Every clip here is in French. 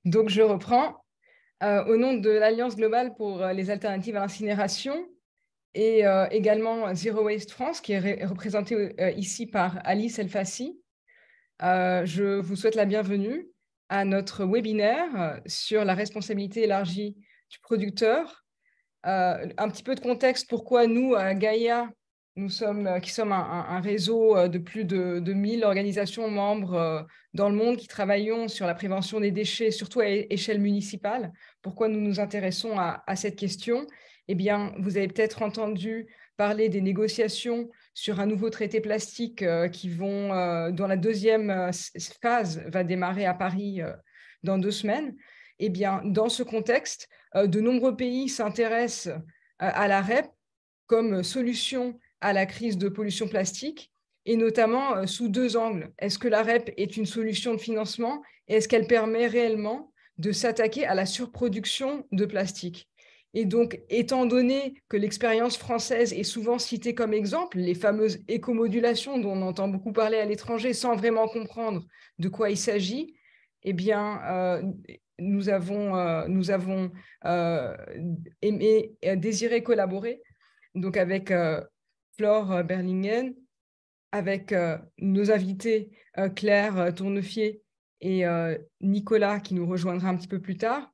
Donc, je reprends. Au nom de l'Alliance globale pour les alternatives à l'incinération et également Zero Waste France, qui est représentée ici par Alice Elfassi, je vous souhaite la bienvenue à notre webinaire sur la responsabilité élargie du producteur. Un petit peu de contexte, pourquoi nous, à Gaïa, qui sommes un réseau de plus de 1000 organisations membres dans le monde qui travaillons sur la prévention des déchets, surtout à échelle municipale. Pourquoi nous nous intéressons à cette question? Eh bien, vous avez peut-être entendu parler des négociations sur un nouveau traité plastique dont la deuxième phase va démarrer à Paris dans 2 semaines. Eh bien, dans ce contexte, de nombreux pays s'intéressent à la REP comme solution à la crise de pollution plastique, et notamment sous 2 angles. Est-ce que la REP est une solution de financement et est-ce qu'elle permet réellement de s'attaquer à la surproduction de plastique? Et donc, étant donné que l'expérience française est souvent citée comme exemple, les fameuses écomodulations dont on entend beaucoup parler à l'étranger sans vraiment comprendre de quoi il s'agit, eh bien, nous avons désiré collaborer donc avec Flore Berlingen, avec nos invités Claire Tournefier et Nicolas qui nous rejoindra un petit peu plus tard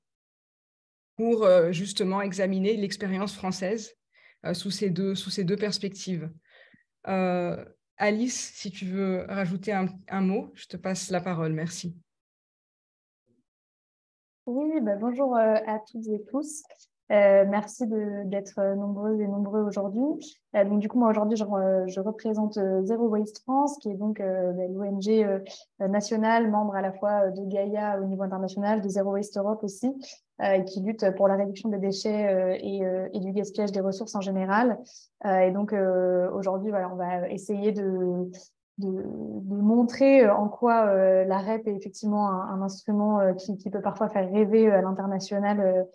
pour justement examiner l'expérience française sous ces deux perspectives. Alice, si tu veux rajouter un mot, je te passe la parole. Merci. Oui, bonjour à toutes et tous. Merci d'être nombreuses et nombreux aujourd'hui. Donc, du coup, moi, aujourd'hui, je représente Zero Waste France, qui est donc l'ONG nationale, membre à la fois de Gaïa au niveau international, de Zero Waste Europe aussi, qui lutte pour la réduction des déchets et du gaspillage des ressources en général. Et donc, aujourd'hui, voilà, on va essayer de montrer en quoi la REP est effectivement un instrument qui peut parfois faire rêver à l'international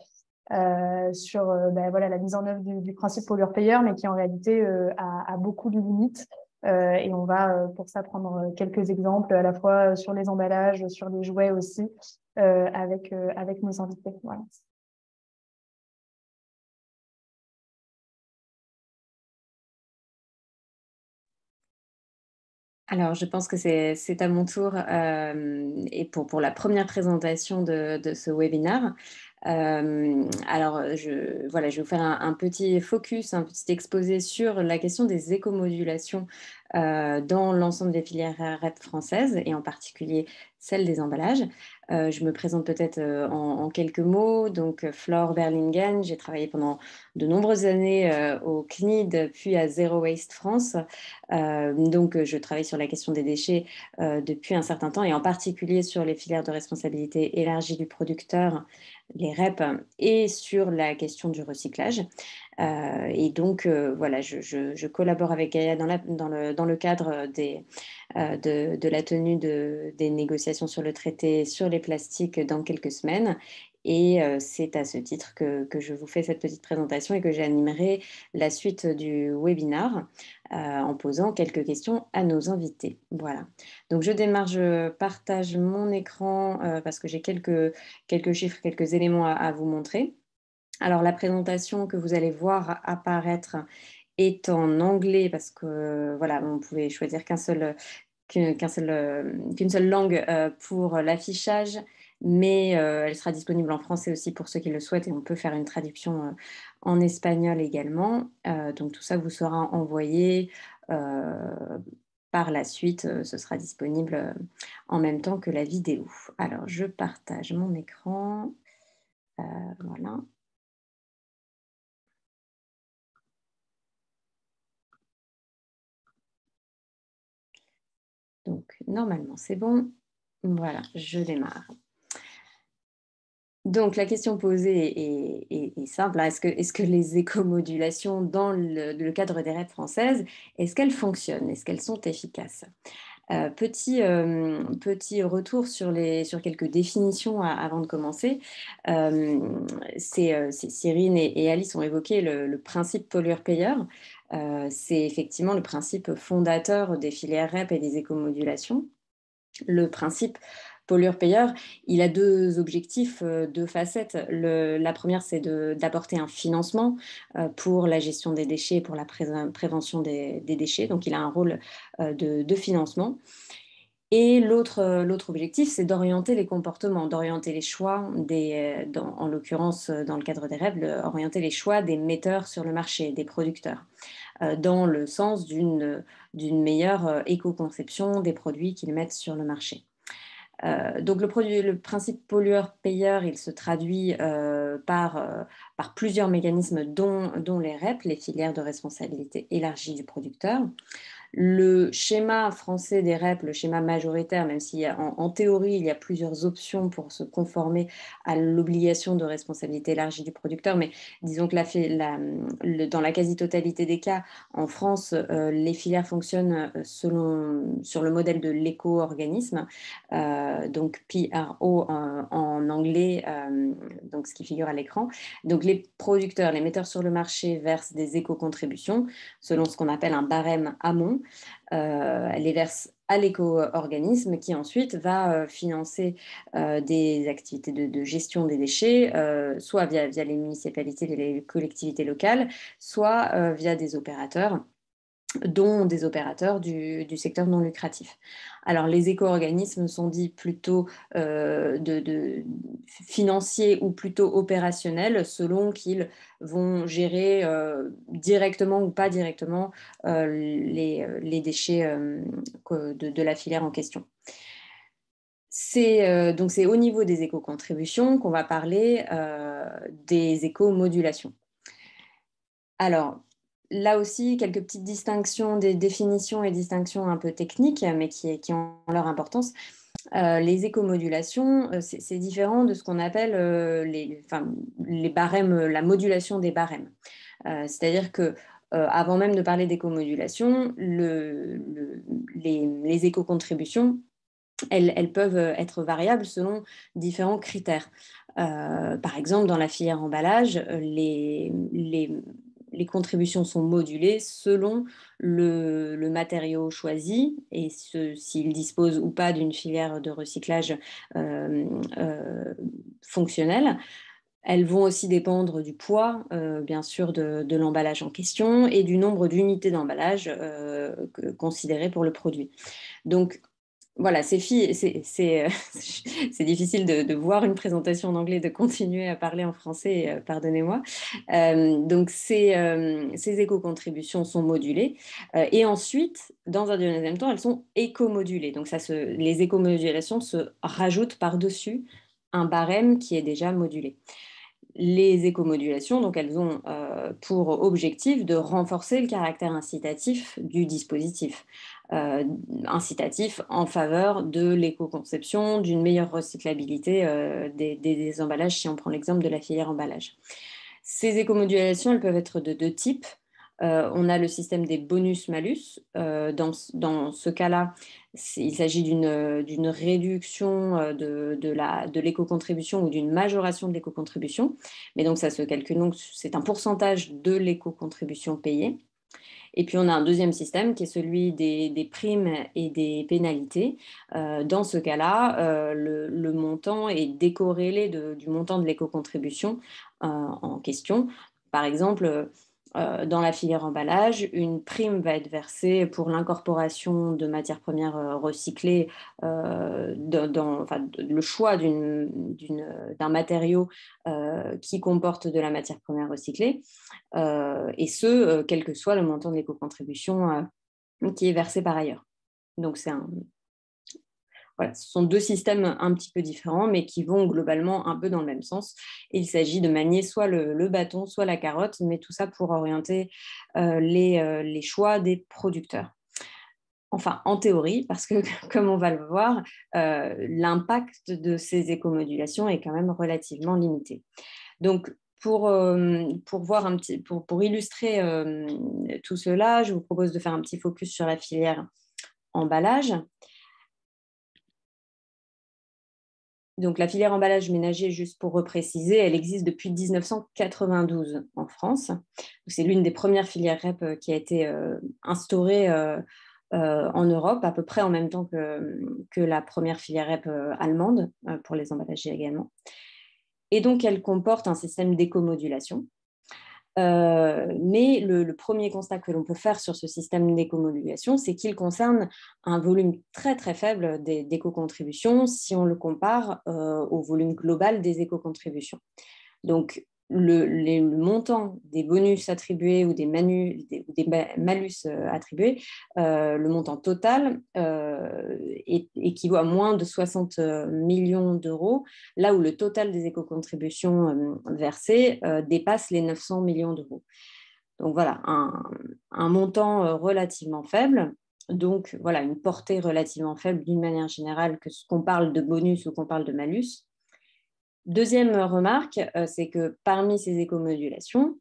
sur voilà, la mise en œuvre du principe pollueur-payeur, mais qui en réalité a beaucoup de limites. Et on va pour ça prendre quelques exemples à la fois sur les emballages, sur les jouets aussi, avec nos invités. Voilà. Alors, je pense que c'est à mon tour et pour la première présentation de ce webinaire. Alors, je vais vous faire un petit focus, un petit exposé sur la question des écomodulations dans l'ensemble des filières REP françaises et en particulier celle des emballages. Je me présente peut-être en quelques mots. Donc, Flore Berlingen, j'ai travaillé pendant de nombreuses années au CNID, puis à Zero Waste France. Donc, je travaille sur la question des déchets depuis un certain temps et en particulier sur les filières de responsabilité élargie du producteur, les REP, et sur la question du recyclage. Et donc, voilà, je collabore avec Gaïa dans le cadre de la tenue des négociations sur le traité sur les plastiques dans quelques semaines. Et c'est à ce titre que je vous fais cette petite présentation et que j'animerai la suite du webinaire en posant quelques questions à nos invités. Voilà. Donc, je démarre, je partage mon écran parce que j'ai quelques chiffres, quelques éléments à vous montrer. Alors, la présentation que vous allez voir apparaître est en anglais parce que, voilà, on pouvait choisir qu'une seule langue pour l'affichage, mais elle sera disponible en français aussi pour ceux qui le souhaitent et on peut faire une traduction en espagnol également. Donc, tout ça vous sera envoyé par la suite. Ce sera disponible en même temps que la vidéo. Alors, je partage mon écran. Voilà. Donc, normalement, c'est bon. Voilà, je démarre. Donc, la question posée est simple. Est-ce que les écomodulations dans le cadre des REP françaises, est-ce qu'elles fonctionnent? Est-ce qu'elles sont efficaces? Petit retour sur quelques définitions avant de commencer. Cyrine et Alice ont évoqué le principe pollueur-payeur. C'est effectivement le principe fondateur des filières REP et des écomodulations. Le principe pollueur-payeur, il a deux objectifs, deux facettes. La première, c'est d'apporter un financement pour la gestion des déchets, pour la prévention des déchets. Donc, il a un rôle de financement. Et l'autre objectif, c'est d'orienter les comportements, d'orienter les choix, en l'occurrence dans le cadre des REP, orienter les choix des metteurs sur le marché, des producteurs, dans le sens d'une meilleure éco-conception des produits qu'ils mettent sur le marché. Donc le principe pollueur-payeur, il se traduit par plusieurs mécanismes dont les REP, les filières de responsabilité élargie du producteur. Le schéma français des REP, le schéma majoritaire, même si en théorie, il y a plusieurs options pour se conformer à l'obligation de responsabilité élargie du producteur, mais disons que dans la quasi-totalité des cas, en France, les filières fonctionnent sur le modèle de l'éco-organisme, donc PRO en anglais, donc ce qui figure à l'écran. Donc les producteurs, les metteurs sur le marché versent des éco-contributions selon ce qu'on appelle un barème amont. Les verse à l'éco-organisme qui ensuite va financer des activités de gestion des déchets, soit via les municipalités, les collectivités locales, soit via des opérateurs, dont des opérateurs du secteur non lucratif. Alors, les éco-organismes sont dits plutôt financiers ou plutôt opérationnels, selon qu'ils vont gérer directement ou pas directement les déchets de la filière en question. Donc, c'est au niveau des éco-contributions qu'on va parler des éco-modulations. Alors, là aussi, quelques petites distinctions, des définitions et distinctions un peu techniques, mais qui ont leur importance. Les éco-modulations, c'est différent de ce qu'on appelle les barèmes, la modulation des barèmes. C'est-à-dire que avant même de parler d'éco-modulation, les éco-contributions, elles peuvent être variables selon différents critères. Par exemple, dans la filière emballage, les contributions sont modulées selon le matériau choisi et s'il dispose ou pas d'une filière de recyclage fonctionnelle. Elles vont aussi dépendre du poids, bien sûr, de l'emballage en question et du nombre d'unités d'emballage considérées pour le produit. Donc, voilà, c'est difficile de voir une présentation en anglais, de continuer à parler en français, pardonnez-moi. Donc, ces éco-contributions sont modulées. Et ensuite, dans un deuxième temps, elles sont éco-modulées. Donc, les éco-modulations se rajoutent par-dessus un barème qui est déjà modulé. Les éco-modulations, donc elles ont pour objectif de renforcer le caractère incitatif du dispositif. Incitatif en faveur de l'éco-conception, d'une meilleure recyclabilité des emballages, si on prend l'exemple de la filière emballage. Ces éco-modulations, elles peuvent être de deux types. On a le système des bonus-malus. Dans ce cas-là, il s'agit d'une réduction de l'éco-contribution ou d'une majoration de l'éco-contribution. Mais donc, ça se calcule, donc c'est un pourcentage de l'éco-contribution payée. Et puis, on a un deuxième système qui est celui des primes et des pénalités. Dans ce cas-là, le montant est décorrélé du montant de l'éco-contribution en question. Par exemple, dans la filière emballage, une prime va être versée pour l'incorporation de matières premières recyclées, le choix d'un matériau qui comporte de la matière première recyclée, et ce, quel que soit le montant de l'éco-contribution qui est versé par ailleurs. Donc, voilà, ce sont deux systèmes un petit peu différents, mais qui vont globalement un peu dans le même sens. Il s'agit de manier soit le bâton, soit la carotte, mais tout ça pour orienter les choix des producteurs. Enfin, en théorie, parce que, comme on va le voir, l'impact de ces éco-modulations est quand même relativement limité. Donc, pour illustrer tout cela, je vous propose de faire un petit focus sur la filière emballage. Donc, la filière emballage ménager, juste pour repréciser, elle existe depuis 1992 en France. C'est l'une des premières filières REP qui a été instaurée en Europe, à peu près en même temps que la première filière REP allemande, pour les emballages également. Et donc, elle comporte un système d'éco-modulation. Mais le premier constat que l'on peut faire sur ce système d'éco-modulation, c'est qu'il concerne un volume très très faible d'éco-contributions si on le compare au volume global des éco-contributions. Donc, le montant des bonus attribués ou des malus attribués, le montant total équivaut à moins de 60 millions d'euros, là où le total des éco-contributions versées dépasse les 900 millions d'euros. Donc voilà, un montant relativement faible. Donc voilà, une portée relativement faible d'une manière générale, qu'on parle de bonus ou qu'on parle de malus. Deuxième remarque, c'est que parmi ces éco-modulations,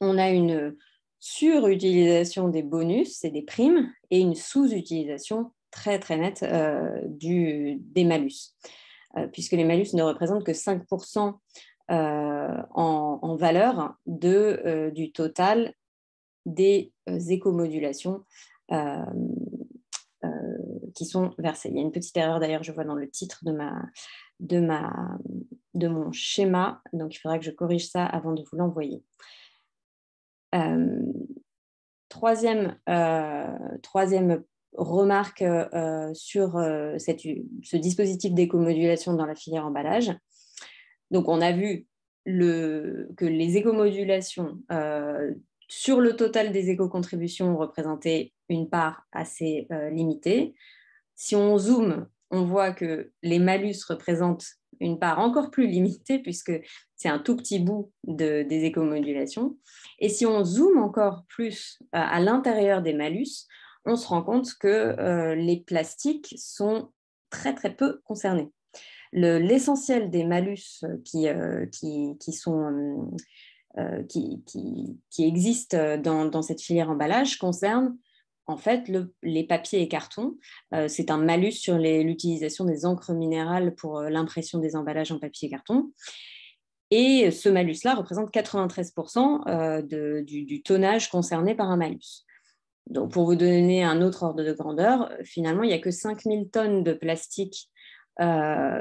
on a une surutilisation des bonus et des primes et une sous-utilisation très très nette des malus, puisque les malus ne représentent que 5% en valeur du total des éco-modulations qui sont versées. Il y a une petite erreur d'ailleurs, je vois dans le titre de mon schéma, donc il faudra que je corrige ça avant de vous l'envoyer. Troisième remarque sur ce dispositif d'éco-modulation dans la filière emballage. Donc on a vu que les éco-modulations sur le total des éco-contributions représentaient une part assez limitée. Si on zoome, on voit que les malus représentent une part encore plus limitée puisque c'est un tout petit bout des éco-modulations. Et si on zoome encore plus à l'intérieur des malus, on se rend compte que les plastiques sont très très peu concernés. L'essentiel des malus qui existent dans cette filière emballage concerne en fait les papiers et cartons. C'est un malus sur l'utilisation des encres minérales pour l'impression des emballages en papier et carton. Et ce malus-là représente 93% du tonnage concerné par un malus. Donc, pour vous donner un autre ordre de grandeur, finalement, il n'y a que 5000 tonnes de plastique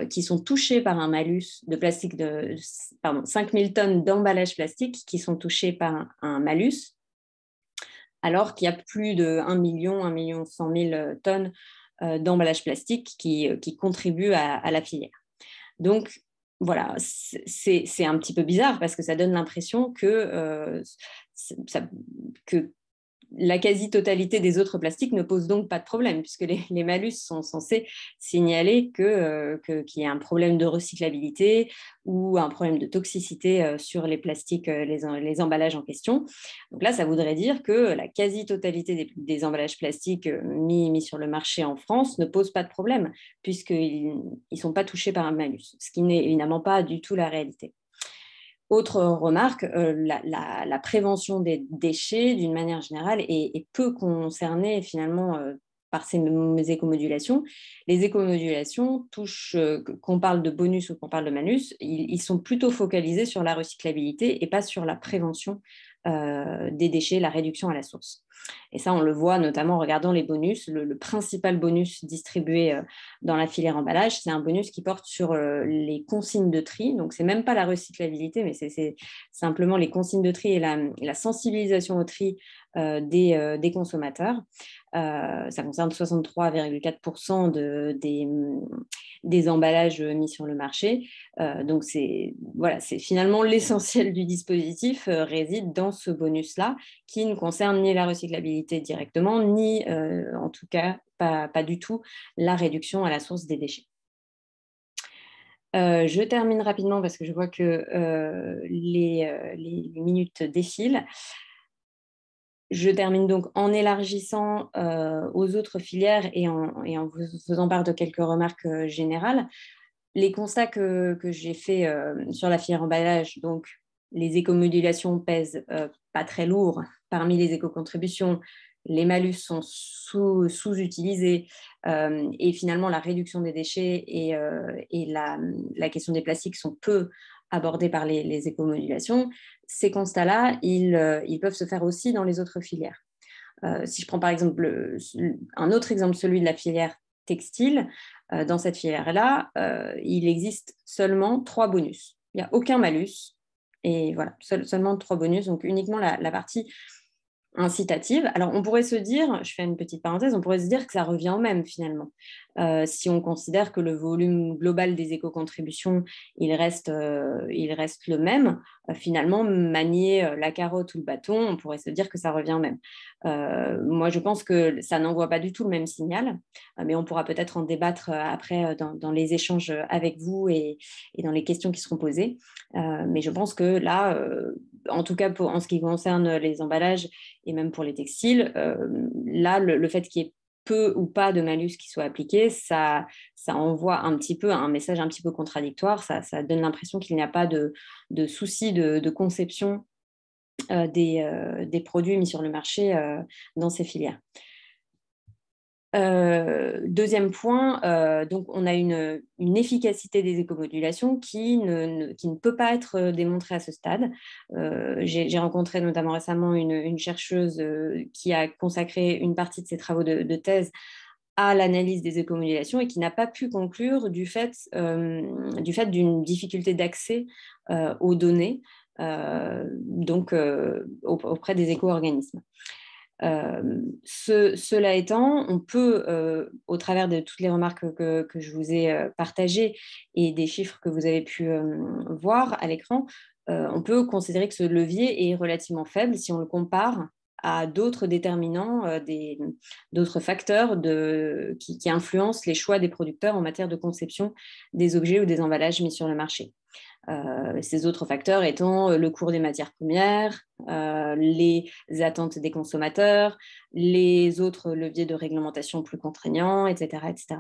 qui sont touchés par un malus de plastique 5000 tonnes d'emballage plastique qui sont touchés par un malus, alors qu'il y a plus de 1 million 100 000 tonnes d'emballage plastique qui contribuent à la filière. Donc, voilà, c'est un petit peu bizarre parce que ça donne l'impression que la quasi-totalité des autres plastiques ne pose donc pas de problème, puisque les malus sont censés signaler qu'il y a un problème de recyclabilité ou un problème de toxicité sur les plastiques, les emballages en question. Donc là, ça voudrait dire que la quasi-totalité des emballages plastiques mis sur le marché en France ne pose pas de problème, puisqu'ils ne sont pas touchés par un malus, ce qui n'est évidemment pas du tout la réalité. Autre remarque, la prévention des déchets, d'une manière générale, est peu concernée finalement par ces éco-modulations. Les éco-modulations touchent, qu'on parle de bonus ou qu'on parle de malus, ils sont plutôt focalisés sur la recyclabilité et pas sur la prévention des déchets, la réduction à la source. Et ça, on le voit notamment en regardant les bonus. Le principal bonus distribué dans la filière emballage, c'est un bonus qui porte sur les consignes de tri. Donc, ce n'est même pas la recyclabilité, mais c'est simplement les consignes de tri et la sensibilisation au tri des consommateurs. Ça concerne 63,4% des emballages mis sur le marché. Donc, c'est finalement l'essentiel du dispositif réside dans ce bonus-là, qui ne concerne ni la recyclabilité directement, ni en tout cas pas du tout la réduction à la source des déchets. Je termine rapidement parce que je vois que les minutes défilent. Je termine donc en élargissant aux autres filières et en vous faisant part de quelques remarques générales. Les constats que j'ai faits sur la filière emballage, donc les éco-modulations pèsent pas très lourd parmi les éco-contributions, les malus sont sous-utilisés et finalement la réduction des déchets et la question des plastiques sont peu abordés par les éco-modulations. Ces constats-là, ils peuvent se faire aussi dans les autres filières. Si je prends par exemple un autre exemple, celui de la filière textile, dans cette filière-là, il existe seulement 3 bonus. Il n'y a aucun malus. Et voilà, seulement 3 bonus, donc uniquement la partie incitative. Alors, on pourrait se dire, je fais une petite parenthèse, on pourrait se dire que ça revient au même finalement. Si on considère que le volume global des éco-contributions, il reste le même, finalement, manier la carotte ou le bâton, on pourrait se dire que ça revient au même. Moi, je pense que ça n'envoie pas du tout le même signal, mais on pourra peut-être en débattre après dans les échanges avec vous et dans les questions qui seront posées. Mais je pense que là, en tout cas en ce qui concerne les emballages et même pour les textiles, là, le fait qu'il y ait peu ou pas de malus qui soit appliqué, ça envoie un petit peu un message un petit peu contradictoire. Ça donne l'impression qu'il n'y a pas de souci de conception des produits mis sur le marché dans ces filières. Deuxième point, donc on a une efficacité des écomodulations qui ne peut pas être démontrée à ce stade. J'ai rencontré notamment récemment une chercheuse qui a consacré une partie de ses travaux de thèse à l'analyse des écomodulations et qui n'a pas pu conclure du fait d'une difficulté d'accès aux données auprès des éco-organismes. Cela étant, on peut, au travers de toutes les remarques que je vous ai partagées et des chiffres que vous avez pu voir à l'écran, on peut considérer que ce levier est relativement faible si on le compare à d'autres déterminants, d'autres facteurs qui influencent les choix des producteurs en matière de conception des objets ou des emballages mis sur le marché. Ces autres facteurs étant le cours des matières premières, les attentes des consommateurs, les autres leviers de réglementation plus contraignants, etc. etc.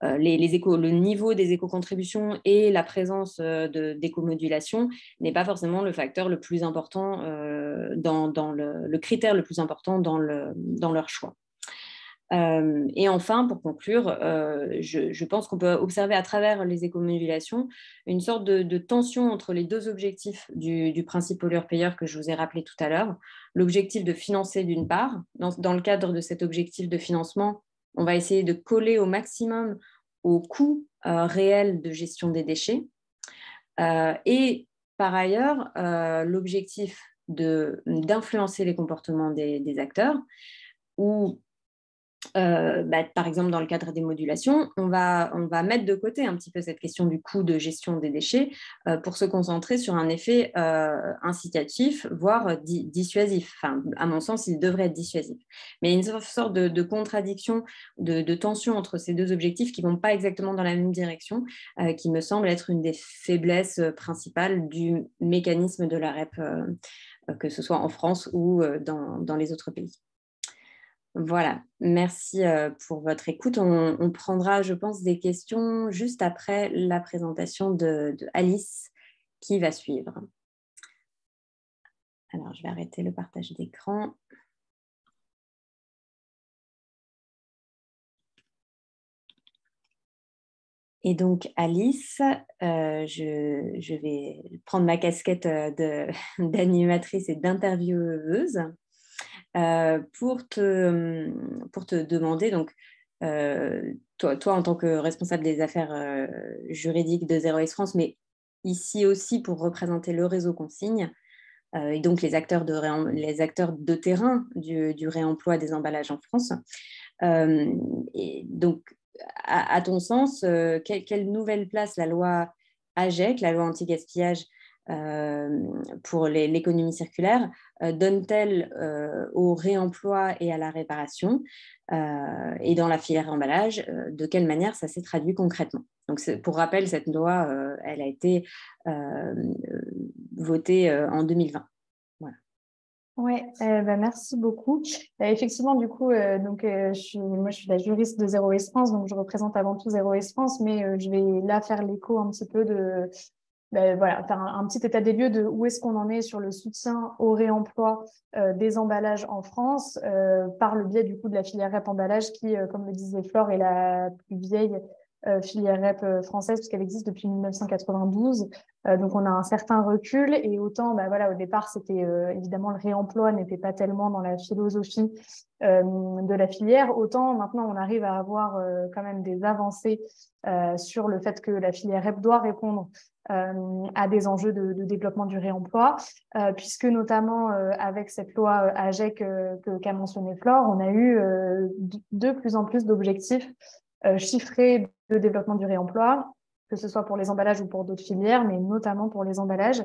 Le niveau des éco-contributions et la présence d'éco-modulation n'est pas forcément le facteur le plus important, le critère le plus important dans leur choix. Et enfin, pour conclure, je pense qu'on peut observer à travers les écomodulations une sorte de tension entre les deux objectifs du principe pollueur-payeur que je vous ai rappelé tout à l'heure. L'objectif de financer d'une part. Dans le cadre de cet objectif de financement, on va essayer de coller au maximum au coût réel de gestion des déchets. Et par ailleurs, l'objectif d'influencer les comportements des acteurs, où par exemple, dans le cadre des modulations, on va mettre de côté un petit peu cette question du coût de gestion des déchets pour se concentrer sur un effet incitatif, voire dissuasif. Enfin, à mon sens, il devrait être dissuasif. Mais il y a une sorte de contradiction, de tension entre ces deux objectifs qui ne vont pas exactement dans la même direction, qui me semble être une des faiblesses principales du mécanisme de la REP, que ce soit en France ou dans les autres pays. Voilà, merci pour votre écoute. On prendra, je pense, des questions juste après la présentation de Alice qui va suivre. Alors, je vais arrêter le partage d'écran. Et donc, Alice, je vais prendre ma casquette d'animatrice et d'intervieweuse. Pour te demander, donc, toi en tant que responsable des affaires juridiques de Zero Waste France, mais ici aussi pour représenter le réseau consigne, et donc les acteurs de terrain du réemploi des emballages en France. Et donc, à ton sens, quelle nouvelle place la loi AGEC, la loi anti-gaspillage, pour l'économie circulaire, donne-t-elle au réemploi et à la réparation, et dans la filière emballage, de quelle manière ça s'est traduit concrètement? Donc, pour rappel, cette loi, elle a été votée en 2020. Voilà. Oui, merci beaucoup. Effectivement, du coup, moi, je suis la juriste de Zero Waste France, donc je représente avant tout Zero Waste France, mais je vais là faire l'écho un petit peu voilà, faire un petit état des lieux de où est-ce qu'on en est sur le soutien au réemploi des emballages en France, par le biais du coup de la filière REP emballage qui, comme le disait Flore, est la plus vieille filière REP française, puisqu'elle existe depuis 1992. Donc, on a un certain recul. Et autant, voilà, au départ, c'était évidemment le réemploi n'était pas tellement dans la philosophie de la filière. Autant, maintenant, on arrive à avoir quand même des avancées sur le fait que la filière REP doit répondre à des enjeux de développement du réemploi, puisque notamment avec cette loi AGEC qu'a mentionné Flore, on a eu de plus en plus d'objectifs chiffrés de développement du réemploi, que ce soit pour les emballages ou pour d'autres filières, mais notamment pour les emballages,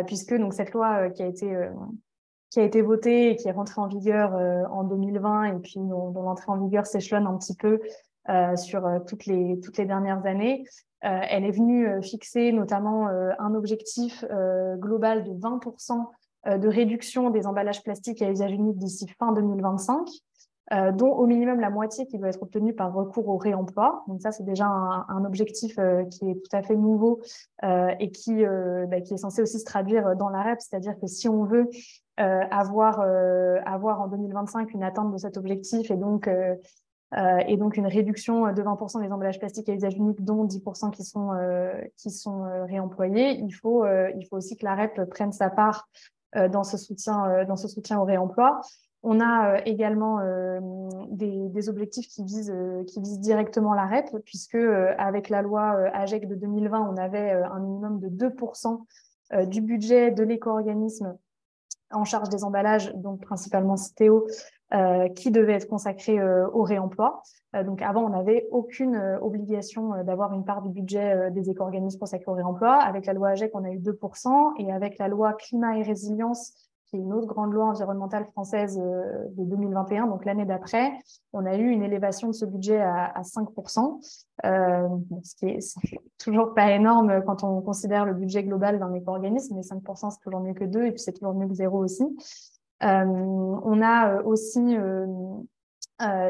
puisque donc cette loi qui a été votée et qui est rentrée en vigueur en 2020 et puis dont l'entrée en vigueur s'échelonne un petit peu sur toutes les dernières années. Elle est venue fixer notamment un objectif global de 20% de réduction des emballages plastiques à usage unique d'ici fin 2025, dont au minimum la moitié qui doit être obtenue par recours au réemploi. Donc ça, c'est déjà un objectif qui est tout à fait nouveau et qui est censé aussi se traduire dans la REP, c'est-à-dire que si on veut avoir en 2025 une atteinte de cet objectif et donc une réduction de 20% des emballages plastiques à usage unique, dont 10% qui sont réemployés, il faut aussi que la REP prenne sa part dans ce soutien au réemploi. On a également des objectifs qui visent directement la REP, puisque avec la loi AGEC de 2020, on avait un minimum de 2% du budget de l'éco-organisme en charge des emballages, donc principalement Citeo, qui devait être consacré au réemploi. Donc avant, on n'avait aucune obligation d'avoir une part du budget des éco-organismes consacrés au réemploi. Avec la loi AGEC, on a eu 2%, et avec la loi Climat et Résilience, qui est une autre grande loi environnementale française de 2021, donc l'année d'après, on a eu une élévation de ce budget à 5%, ce qui est toujours pas énorme quand on considère le budget global d'un éco-organisme, mais 5%, c'est toujours mieux que 2, et puis c'est toujours mieux que 0 aussi. On a aussi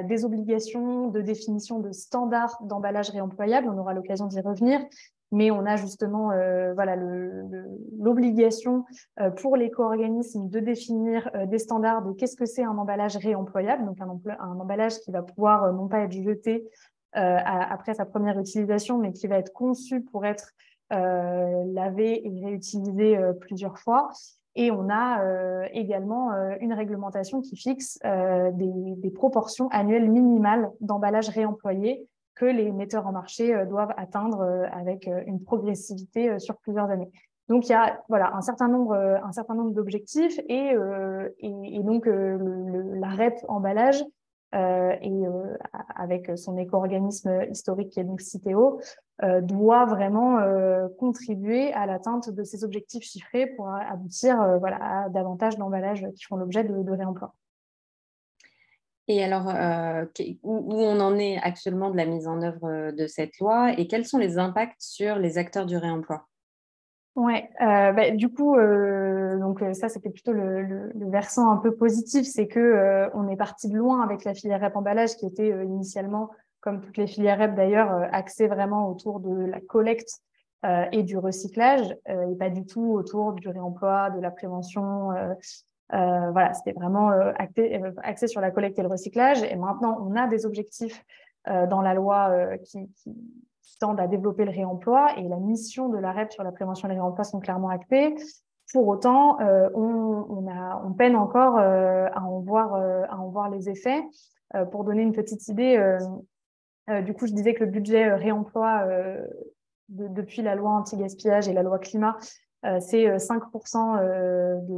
des obligations de définition de standards d'emballage réemployable. On aura l'occasion d'y revenir, mais on a justement l'obligation pour l'éco-organisme de définir des standards de qu'est-ce que c'est un emballage réemployable, donc un emballage qui va pouvoir non pas être jeté après sa première utilisation, mais qui va être conçu pour être lavé et réutilisé plusieurs fois. Et on a également une réglementation qui fixe des proportions annuelles minimales d'emballage réemployé que les metteurs en marché doivent atteindre avec une progressivité sur plusieurs années. Donc, il y a un certain nombre d'objectifs et donc la REP emballage avec son éco-organisme historique qui est donc Citeo, doit vraiment contribuer à l'atteinte de ces objectifs chiffrés pour aboutir à davantage d'emballages qui font l'objet de réemploi. Et alors, où on en est actuellement de la mise en œuvre de cette loi et quels sont les impacts sur les acteurs du réemploi? Ouais, du coup, donc ça c'était plutôt le versant un peu positif, c'est que on est parti de loin avec la filière REP emballage qui était initialement, comme toutes les filières REP d'ailleurs, axée vraiment autour de la collecte et du recyclage, et pas du tout autour du réemploi, de la prévention. Voilà, c'était vraiment axé sur la collecte et le recyclage. Et maintenant, on a des objectifs dans la loi qui tendent à développer le réemploi, et la mission de la REP sur la prévention et le réemploi sont clairement actées. Pour autant, on peine encore à en voir les effets. Pour donner une petite idée, du coup, je disais que le budget réemploi depuis la loi anti-gaspillage et la loi climat, c'est 5%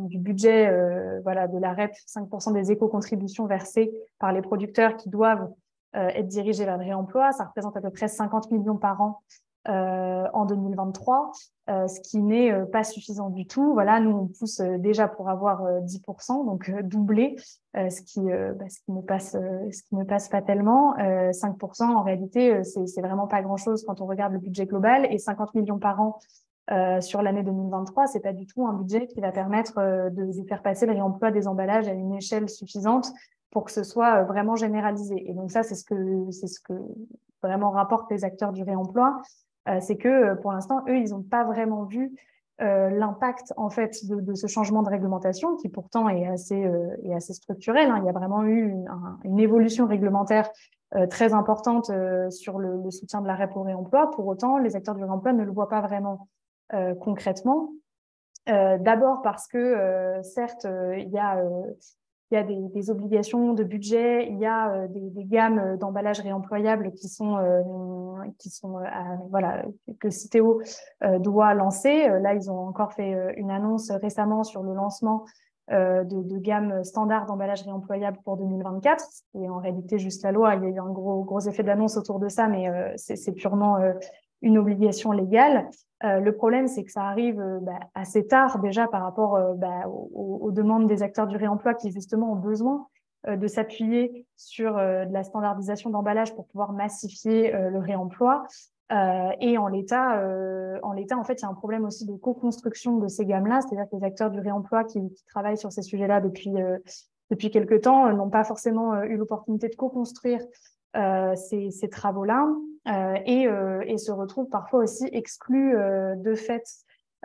du budget de la REP, 5% des éco-contributions versées par les producteurs qui doivent être dirigés vers le réemploi. Ça représente à peu près 50 millions par an en 2023, ce qui n'est pas suffisant du tout. Voilà, nous, on pousse déjà pour avoir 10%, donc doubler, ce qui ne passe pas tellement. 5%, en réalité, c'est vraiment pas grand-chose quand on regarde le budget global, et 50 millions par an sur l'année 2023, c'est pas du tout un budget qui va permettre de faire passer le réemploi des emballages à une échelle suffisante pour que ce soit vraiment généralisé. Et donc ça, c'est ce que vraiment rapportent les acteurs du réemploi, c'est que pour l'instant, eux, ils n'ont pas vraiment vu l'impact en fait de ce changement de réglementation qui pourtant est assez structurel. Hein. Il y a vraiment eu une évolution réglementaire très importante sur le soutien de la REP au réemploi. Pour autant, les acteurs du réemploi ne le voient pas vraiment concrètement. D'abord parce que, certes, il y a des obligations de budget, il y a des gammes d'emballages réemployables qui sont voilà, que Citeo doit lancer. Là, ils ont encore fait une annonce récemment sur le lancement de gamme standard d'emballage réemployable pour 2024, et en réalité juste la loi. Il y a eu un gros effet d'annonce autour de ça, mais c'est purement une obligation légale. Le problème, c'est que ça arrive assez tard déjà par rapport aux demandes des acteurs du réemploi qui justement ont besoin de s'appuyer sur de la standardisation d'emballage pour pouvoir massifier le réemploi. Et en l'état, en fait, il y a un problème aussi de co-construction de ces gammes-là, c'est-à-dire que les acteurs du réemploi qui travaillent sur ces sujets-là depuis quelques temps n'ont pas forcément eu l'opportunité de co-construire ces travaux-là et se retrouvent parfois aussi exclus de fait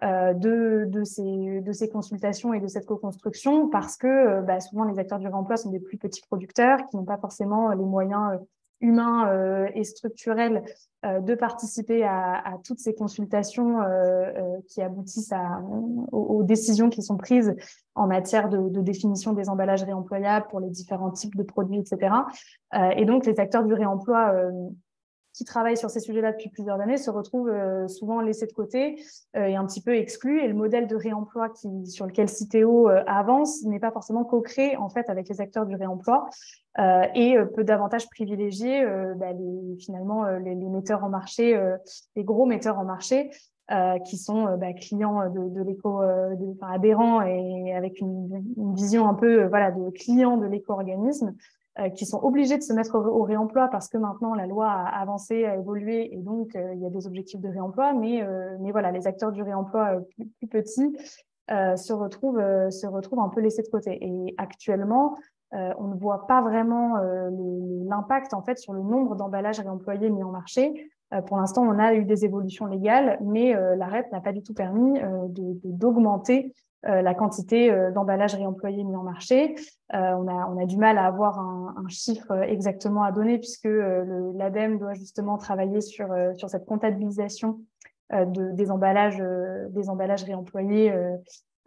de ces consultations et de cette co-construction parce que souvent les acteurs du réemploi sont des plus petits producteurs qui n'ont pas forcément les moyens humains et structurels de participer à toutes ces consultations qui aboutissent aux décisions qui sont prises en matière de définition des emballages réemployables pour les différents types de produits, etc. Et donc, les acteurs du réemploi qui travaillent sur ces sujets-là depuis plusieurs années se retrouvent souvent laissés de côté et un petit peu exclus. Et le modèle de réemploi sur lequel Citeo avance n'est pas forcément co-créé en fait avec les acteurs du réemploi et peut davantage privilégier finalement les metteurs en marché, les gros metteurs en marché qui sont clients de l'éco, adhérents et avec une vision un peu voilà de clients de l'éco-organisme. Qui sont obligés de se mettre au réemploi parce que maintenant la loi a avancé, a évolué et donc il y a des objectifs de réemploi. Mais voilà, les acteurs du réemploi plus petits se retrouvent un peu laissés de côté. Et actuellement, on ne voit pas vraiment l'impact en fait sur le nombre d'emballages réemployés mis en marché. Pour l'instant, on a eu des évolutions légales, mais la REP n'a pas du tout permis d'augmenter la quantité d'emballages réemployés mis en marché. On a du mal à avoir un chiffre exactement à donner puisque l'ADEME doit justement travailler sur cette comptabilisation des emballages réemployés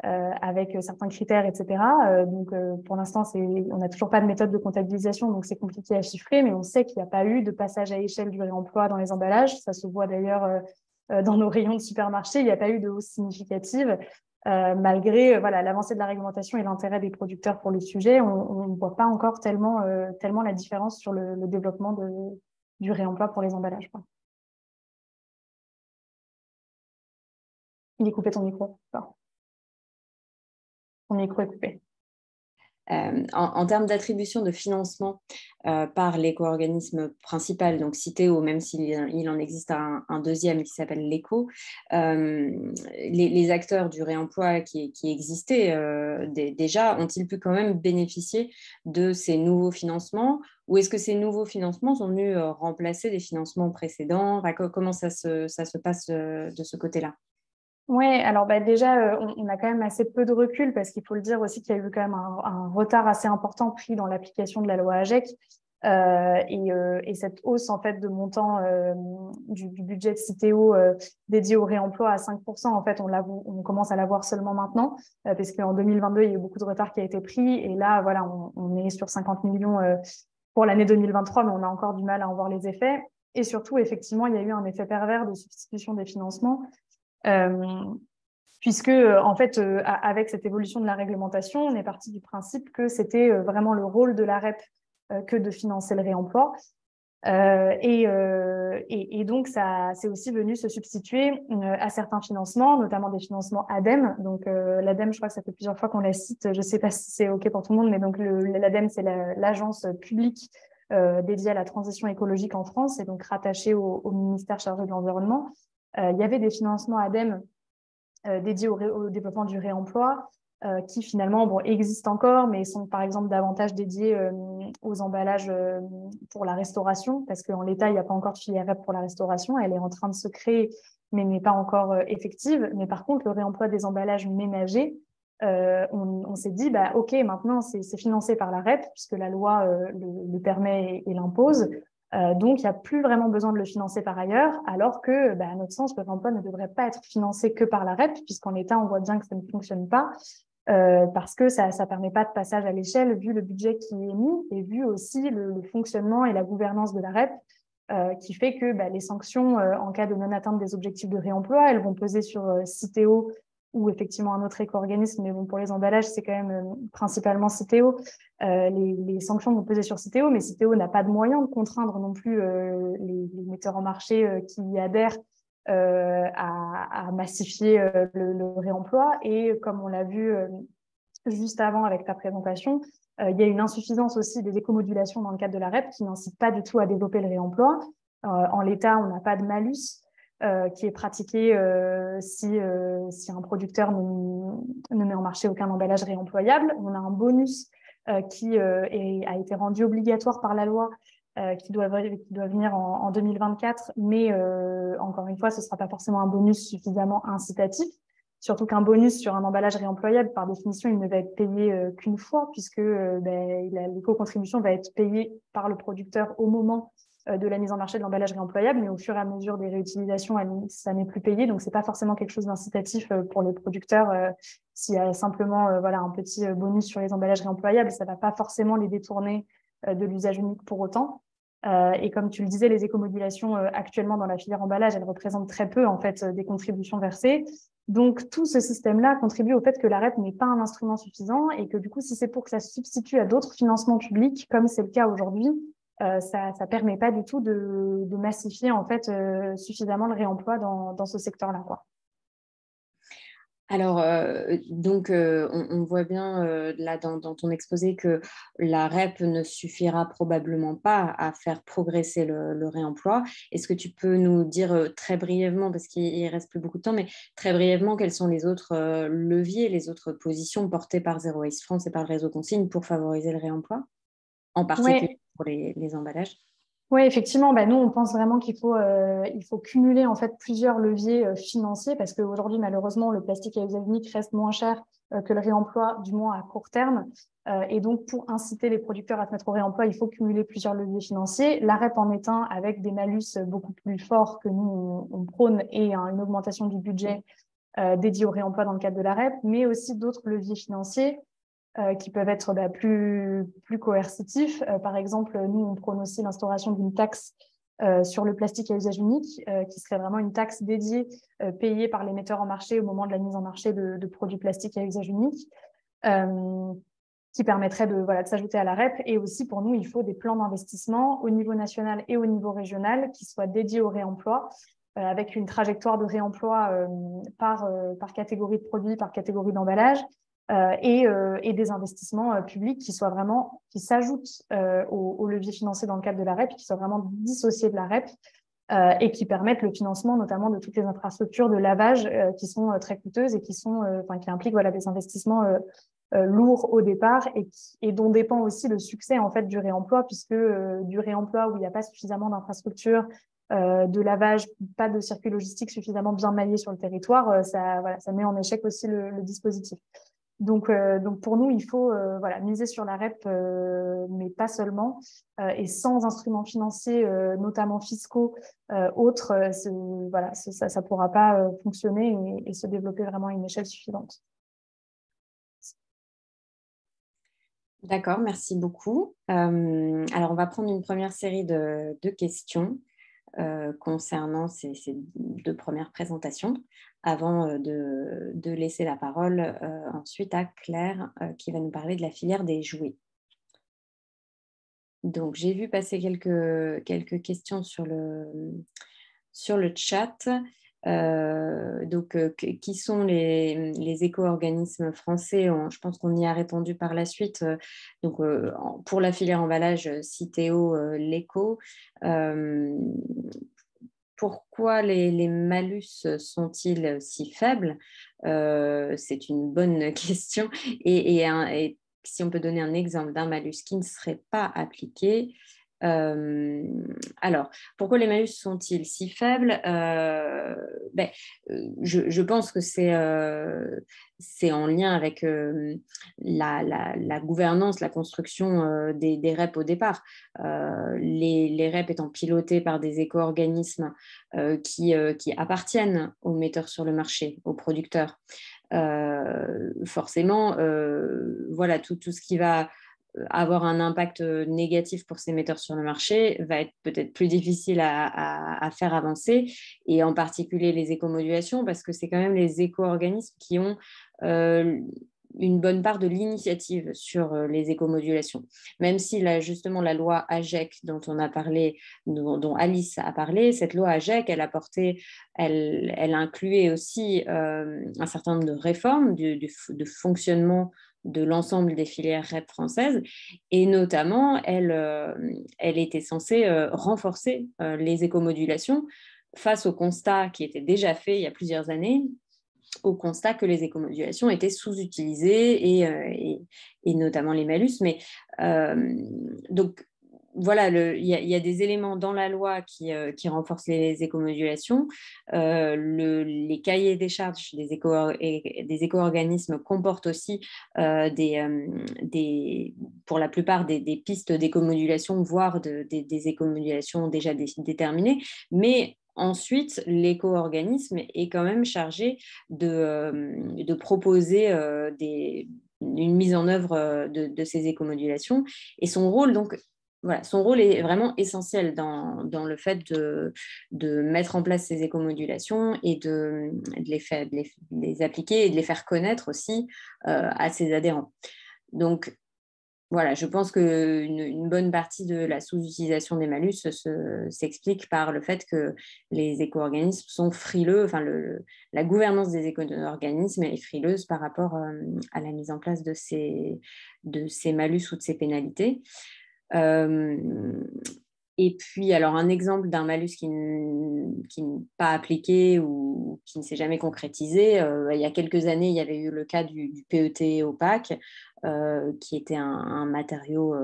avec certains critères, etc. Donc, pour l'instant, on n'a toujours pas de méthode de comptabilisation, donc c'est compliqué à chiffrer, mais on sait qu'il n'y a pas eu de passage à échelle du réemploi dans les emballages. Ça se voit d'ailleurs dans nos rayons de supermarché. Il n'y a pas eu de hausse significative. Malgré voilà l'avancée de la réglementation et l'intérêt des producteurs pour le sujet, on ne voit pas encore tellement la différence sur le développement du réemploi pour les emballages, quoi. Il est coupé ton micro. Enfin, ton micro est coupé. En termes d'attribution de financement par l'éco-organisme principal, donc Citeo, même s'il en existe un deuxième qui s'appelle l'ECO, les acteurs du réemploi qui existaient déjà, ont-ils pu quand même bénéficier de ces nouveaux financements, ou est-ce que ces nouveaux financements sont venus remplacer des financements précédents? Comment ça se passe de ce côté-là? Oui, alors déjà, on a quand même assez peu de recul parce qu'il faut le dire aussi qu'il y a eu quand même un retard assez important pris dans l'application de la loi AGEC. Et cette hausse en fait de montant du budget de Citeo dédié au réemploi à 5%, en fait, on commence à l'avoir seulement maintenant parce qu'en 2022, il y a eu beaucoup de retard qui a été pris. Et là, voilà, on est sur 50 millions pour l'année 2023, mais on a encore du mal à en voir les effets. Et surtout, effectivement, il y a eu un effet pervers de substitution des financements. Puisque en fait, avec cette évolution de la réglementation, on est parti du principe que c'était vraiment le rôle de la REP que de financer le réemploi. Et donc, ça c'est aussi venu se substituer à certains financements, notamment des financements ADEME. Donc, l'ADEME, je crois que ça fait plusieurs fois qu'on la cite. Je ne sais pas si c'est OK pour tout le monde, mais donc l'ADEME, c'est l'agence publique dédiée à la transition écologique en France et donc rattachée au ministère chargé de l'environnement. Il y avait des financements ADEME dédiés au développement du réemploi qui finalement existent encore, mais sont par exemple davantage dédiés aux emballages pour la restauration, parce qu'en l'état, il n'y a pas encore de filière REP pour la restauration. Elle est en train de se créer, mais n'est pas encore effective. Mais par contre, le réemploi des emballages ménagers, on s'est dit, OK, maintenant, c'est financé par la REP, puisque la loi le permet et l'impose. Donc, il n'y a plus vraiment besoin de le financer par ailleurs, alors que, à notre sens, le réemploi ne devrait pas être financé que par la REP, puisqu'en l'état, on voit bien que ça ne fonctionne pas, parce que ça ne permet pas de passage à l'échelle, vu le budget qui est mis, et vu aussi le fonctionnement et la gouvernance de la REP, qui fait que les sanctions en cas de non-atteinte des objectifs de réemploi, elles vont peser sur Citeo ou effectivement un autre éco-organisme, mais bon, pour les emballages, c'est quand même principalement Citeo. Les sanctions vont peser sur Citeo, mais Citeo n'a pas de moyens de contraindre non plus les metteurs en marché qui y adhèrent à massifier le réemploi. Et comme on l'a vu juste avant avec ta présentation, il y a une insuffisance aussi des écomodulations dans le cadre de la REP qui n'incite pas du tout à développer le réemploi. En l'état, on n'a pas de malus qui est pratiqué si un producteur ne met en marché aucun emballage réemployable. On a un bonus qui a été rendu obligatoire par la loi qui doit venir en 2024, mais encore une fois, ce ne sera pas forcément un bonus suffisamment incitatif. Surtout qu'un bonus sur un emballage réemployable, par définition, il ne va être payé qu'une fois, puisque l'éco-contribution va être payée par le producteur au moment de la mise en marché de l'emballage réemployable, mais au fur et à mesure des réutilisations, ça n'est plus payé. Donc, ce n'est pas forcément quelque chose d'incitatif pour les producteurs. S'il y a simplement un petit bonus sur les emballages réemployables, ça ne va pas forcément les détourner de l'usage unique pour autant. Et comme tu le disais, les écomodulations actuellement dans la filière emballage, elles représentent très peu en fait des contributions versées. Donc tout ce système-là contribue au fait que la REP n'est pas un instrument suffisant et que du coup, si c'est pour que ça se substitue à d'autres financements publics, comme c'est le cas aujourd'hui, ça permet pas du tout de massifier en fait suffisamment le réemploi dans ce secteur-là, quoi. Alors, on voit bien là dans ton exposé que la REP ne suffira probablement pas à faire progresser le réemploi. Est-ce que tu peux nous dire très brièvement, parce qu'il ne reste plus beaucoup de temps, mais très brièvement, quels sont les autres leviers, les autres positions portées par Zero Waste France et par le réseau Consigne pour favoriser le réemploi, en particulier Ouais. pour les emballages? Oui, effectivement, nous, on pense vraiment qu'il faut cumuler en fait plusieurs leviers financiers parce qu'aujourd'hui, malheureusement, le plastique à usage unique reste moins cher que le réemploi, du moins à court terme. Et donc, pour inciter les producteurs à se mettre au réemploi, il faut cumuler plusieurs leviers financiers. La REP en est un avec des malus beaucoup plus forts que nous, on prône et une augmentation du budget dédié au réemploi dans le cadre de la REP, mais aussi d'autres leviers financiers qui peuvent être plus coercitifs. Par exemple, nous, on prône aussi l'instauration d'une taxe sur le plastique à usage unique, qui serait vraiment une taxe dédiée payée par les metteurs en marché au moment de la mise en marché de produits plastiques à usage unique, qui permettrait de s'ajouter à la REP. Et aussi, pour nous, il faut des plans d'investissement au niveau national et au niveau régional qui soient dédiés au réemploi, avec une trajectoire de réemploi par catégorie de produits, par catégorie d'emballage, et des investissements publics qui s'ajoutent aux leviers financiers dans le cadre de la REP, qui soient vraiment dissociés de la REP et qui permettent le financement notamment de toutes les infrastructures de lavage qui sont très coûteuses et qui impliquent des investissements lourds au départ et dont dépend aussi le succès en fait du réemploi, puisque du réemploi où il n'y a pas suffisamment d'infrastructures de lavage, pas de circuit logistique suffisamment bien maillé sur le territoire, ça met en échec aussi le dispositif. Donc pour nous, il faut miser sur la REP, mais pas seulement, et sans instruments financiers, notamment fiscaux, autres, ça pourra pas fonctionner et se développer vraiment à une échelle suffisante. D'accord, merci beaucoup. Alors, on va prendre une première série de questions concernant ces deux premières présentations avant de laisser la parole ensuite à Claire qui va nous parler de la filière des jouets. Donc, j'ai vu passer quelques questions sur le chat. Qui sont les éco-organismes français? Je pense qu'on y a répondu par la suite. Pour la filière emballage, Citeo, l'éco. Pourquoi les malus sont-ils si faibles? C'est une bonne question. Et si on peut donner un exemple d'un malus qui ne serait pas appliqué, Alors, pourquoi les malus sont-ils si faibles? Je pense que c'est en lien avec la gouvernance, la construction des REP au départ. Les REP étant pilotés par des éco-organismes qui appartiennent aux metteurs sur le marché, aux producteurs. Forcément, voilà, tout ce qui va avoir un impact négatif pour ces metteurs sur le marché va être peut-être plus difficile à faire avancer, et en particulier les écomodulations, parce que c'est quand même les éco-organismes qui ont une bonne part de l'initiative sur les écomodulations. Même si là, justement la loi AGEC dont on a parlé, dont Alice a parlé, cette loi AGEC, elle incluait aussi un certain nombre de réformes de fonctionnement de l'ensemble des filières REP françaises, et notamment elle était censée renforcer les écomodulations face au constat qui était déjà fait il y a plusieurs années, au constat que les écomodulations étaient sous-utilisées et notamment les malus. Mais donc voilà, il y a des éléments dans la loi qui renforcent les écomodulations. Les cahiers des charges des éco-organismes comportent aussi pour la plupart des pistes d'écomodulation, voire des écomodulations déjà déterminées. Mais ensuite, l'éco-organisme est quand même chargé de proposer une mise en œuvre de ces écomodulations. Et son rôle, donc, voilà, son rôle est vraiment essentiel dans le fait de mettre en place ces écomodulations et de les appliquer et de les faire connaître aussi à ses adhérents. Donc, voilà, je pense qu'une bonne partie de la sous-utilisation des malus s'explique par le fait que les éco-organismes sont frileux, enfin la gouvernance des éco-organismes est frileuse par rapport à la mise en place de ces malus ou de ces pénalités. Et puis, alors, un exemple d'un malus qui n'est pas appliqué ou qui ne s'est jamais concrétisé, il y a quelques années, il y avait eu le cas du PET opaque, qui était un matériau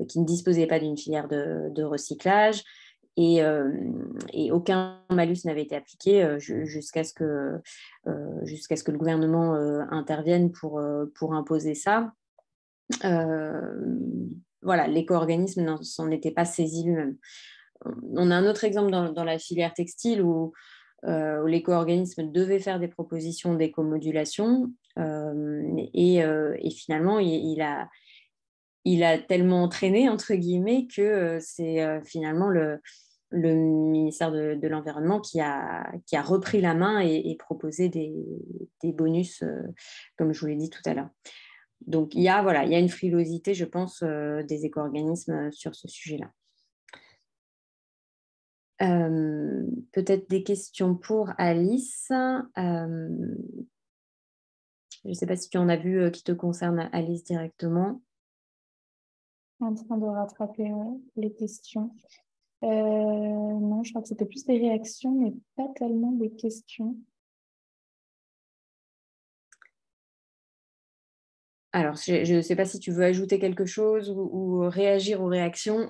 qui ne disposait pas d'une filière de recyclage, et aucun malus n'avait été appliqué jusqu'à ce que le gouvernement intervienne pour imposer ça. Voilà, l'éco-organisme ne s'en était pas saisi lui-même. On a un autre exemple dans la filière textile où l'éco-organisme devait faire des propositions d'éco-modulation et finalement il a tellement entraîné, entre guillemets, que c'est finalement le ministère de l'Environnement qui a repris la main et proposé des bonus, comme je vous l'ai dit tout à l'heure. Donc, il y a une frilosité, je pense, des éco-organismes sur ce sujet-là. Peut-être des questions pour Alice. Je ne sais pas si tu en as vu qui te concernent, Alice, directement. En train de rattraper les questions. Non, je crois que c'était plus des réactions, mais pas tellement des questions. Alors, je ne sais pas si tu veux ajouter quelque chose ou réagir aux réactions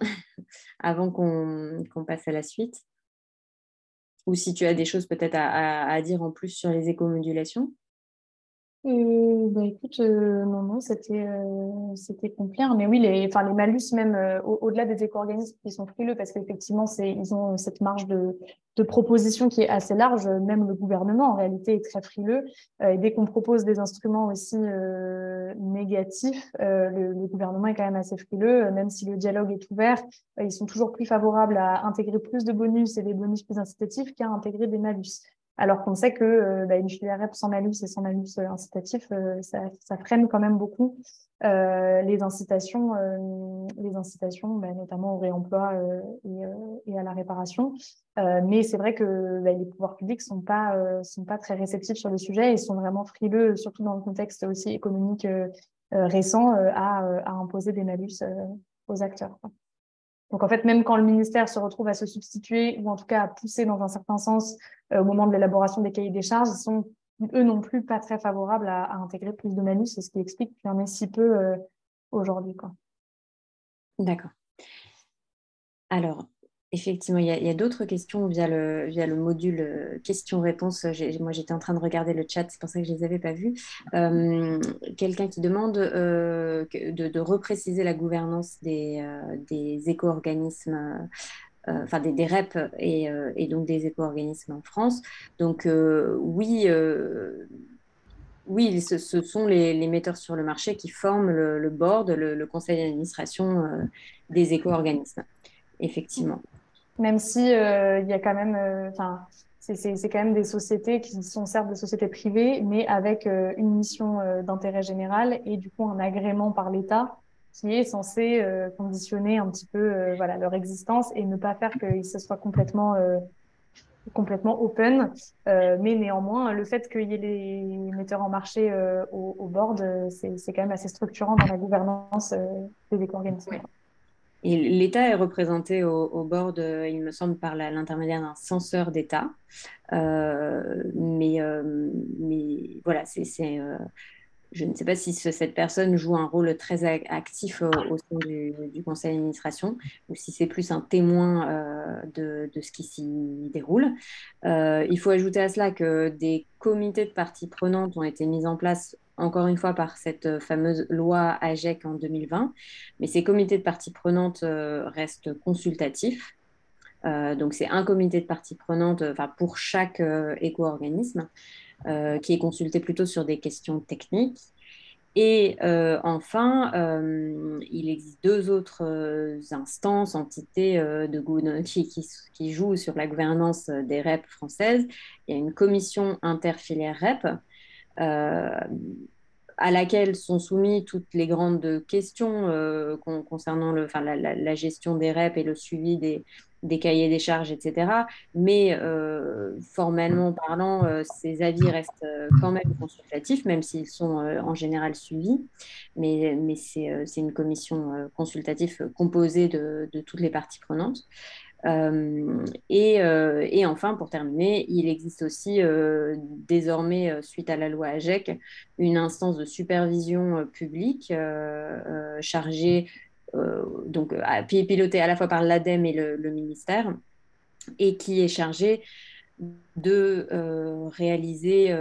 avant qu'on passe à la suite. Ou si tu as des choses peut-être à dire en plus sur les écomodulations. Écoute, non, c'était complet. Mais oui, les malus, même au-delà des éco-organismes qui sont frileux, parce qu'effectivement, ils ont cette marge de proposition qui est assez large. Même le gouvernement, en réalité, est très frileux. Et dès qu'on propose des instruments aussi négatifs, le gouvernement est quand même assez frileux. Même si le dialogue est ouvert, ils sont toujours plus favorables à intégrer plus de bonus et des bonus plus incitatifs qu'à intégrer des malus. Alors qu'on sait que une filière REP sans malus et sans malus incitatif, ça freine quand même beaucoup les incitations, notamment au réemploi et à la réparation. Mais c'est vrai que les pouvoirs publics sont pas très réceptifs sur le sujet et sont vraiment frileux, surtout dans le contexte aussi économique récent, à imposer des malus aux acteurs, quoi. Donc, en fait, même quand le ministère se retrouve à se substituer ou en tout cas à pousser dans un certain sens au moment de l'élaboration des cahiers des charges, ils sont, eux non plus, pas très favorables à intégrer plus de malus, c'est ce qui explique qu'il y en ait si peu aujourd'hui, quoi. D'accord. Alors, effectivement, il y a d'autres questions via le module questions-réponses. Moi, j'étais en train de regarder le chat, c'est pour ça que je ne les avais pas vues. Quelqu'un qui demande de repréciser la gouvernance des éco-organismes, enfin des REP et donc des éco-organismes en France. Donc, oui. Oui, ce sont les metteurs sur le marché qui forment le board, le conseil d'administration des éco-organismes, effectivement. Même si il y a quand même, enfin, c'est quand même des sociétés qui sont certes des sociétés privées, mais avec une mission d'intérêt général et du coup un agrément par l'État qui est censé conditionner un petit peu voilà leur existence et ne pas faire que ce soit complètement open. Mais néanmoins, le fait qu'il y ait les metteurs en marché au board, c'est quand même assez structurant dans la gouvernance des éco-organismes. Et l'État est représenté au board, il me semble, par l'intermédiaire d'un censeur d'État. Mais voilà, je ne sais pas si cette personne joue un rôle très actif au sein du conseil d'administration ou si c'est plus un témoin de ce qui s'y déroule. Il faut ajouter à cela que des comités de parties prenantes ont été mis en place, encore une fois, par cette fameuse loi AGEC en 2020. Mais ces comités de parties prenantes restent consultatifs. Donc, c'est un comité de parties prenantes pour chaque éco-organisme qui est consulté plutôt sur des questions techniques. Et enfin, il existe deux autres instances, entités qui jouent sur la gouvernance des REP françaises. Il y a une commission interfilière REP euh, à laquelle sont soumises toutes les grandes questions concernant la gestion des REP et le suivi des cahiers des charges, etc. Mais formellement parlant, ces avis restent quand même consultatifs, même s'ils sont en général suivis. Mais c'est une commission consultative composée de toutes les parties prenantes. Et enfin, pour terminer, il existe aussi désormais, suite à la loi AGEC, une instance de supervision publique chargée, pilotée à la fois par l'ADEME et le ministère, et qui est chargée de réaliser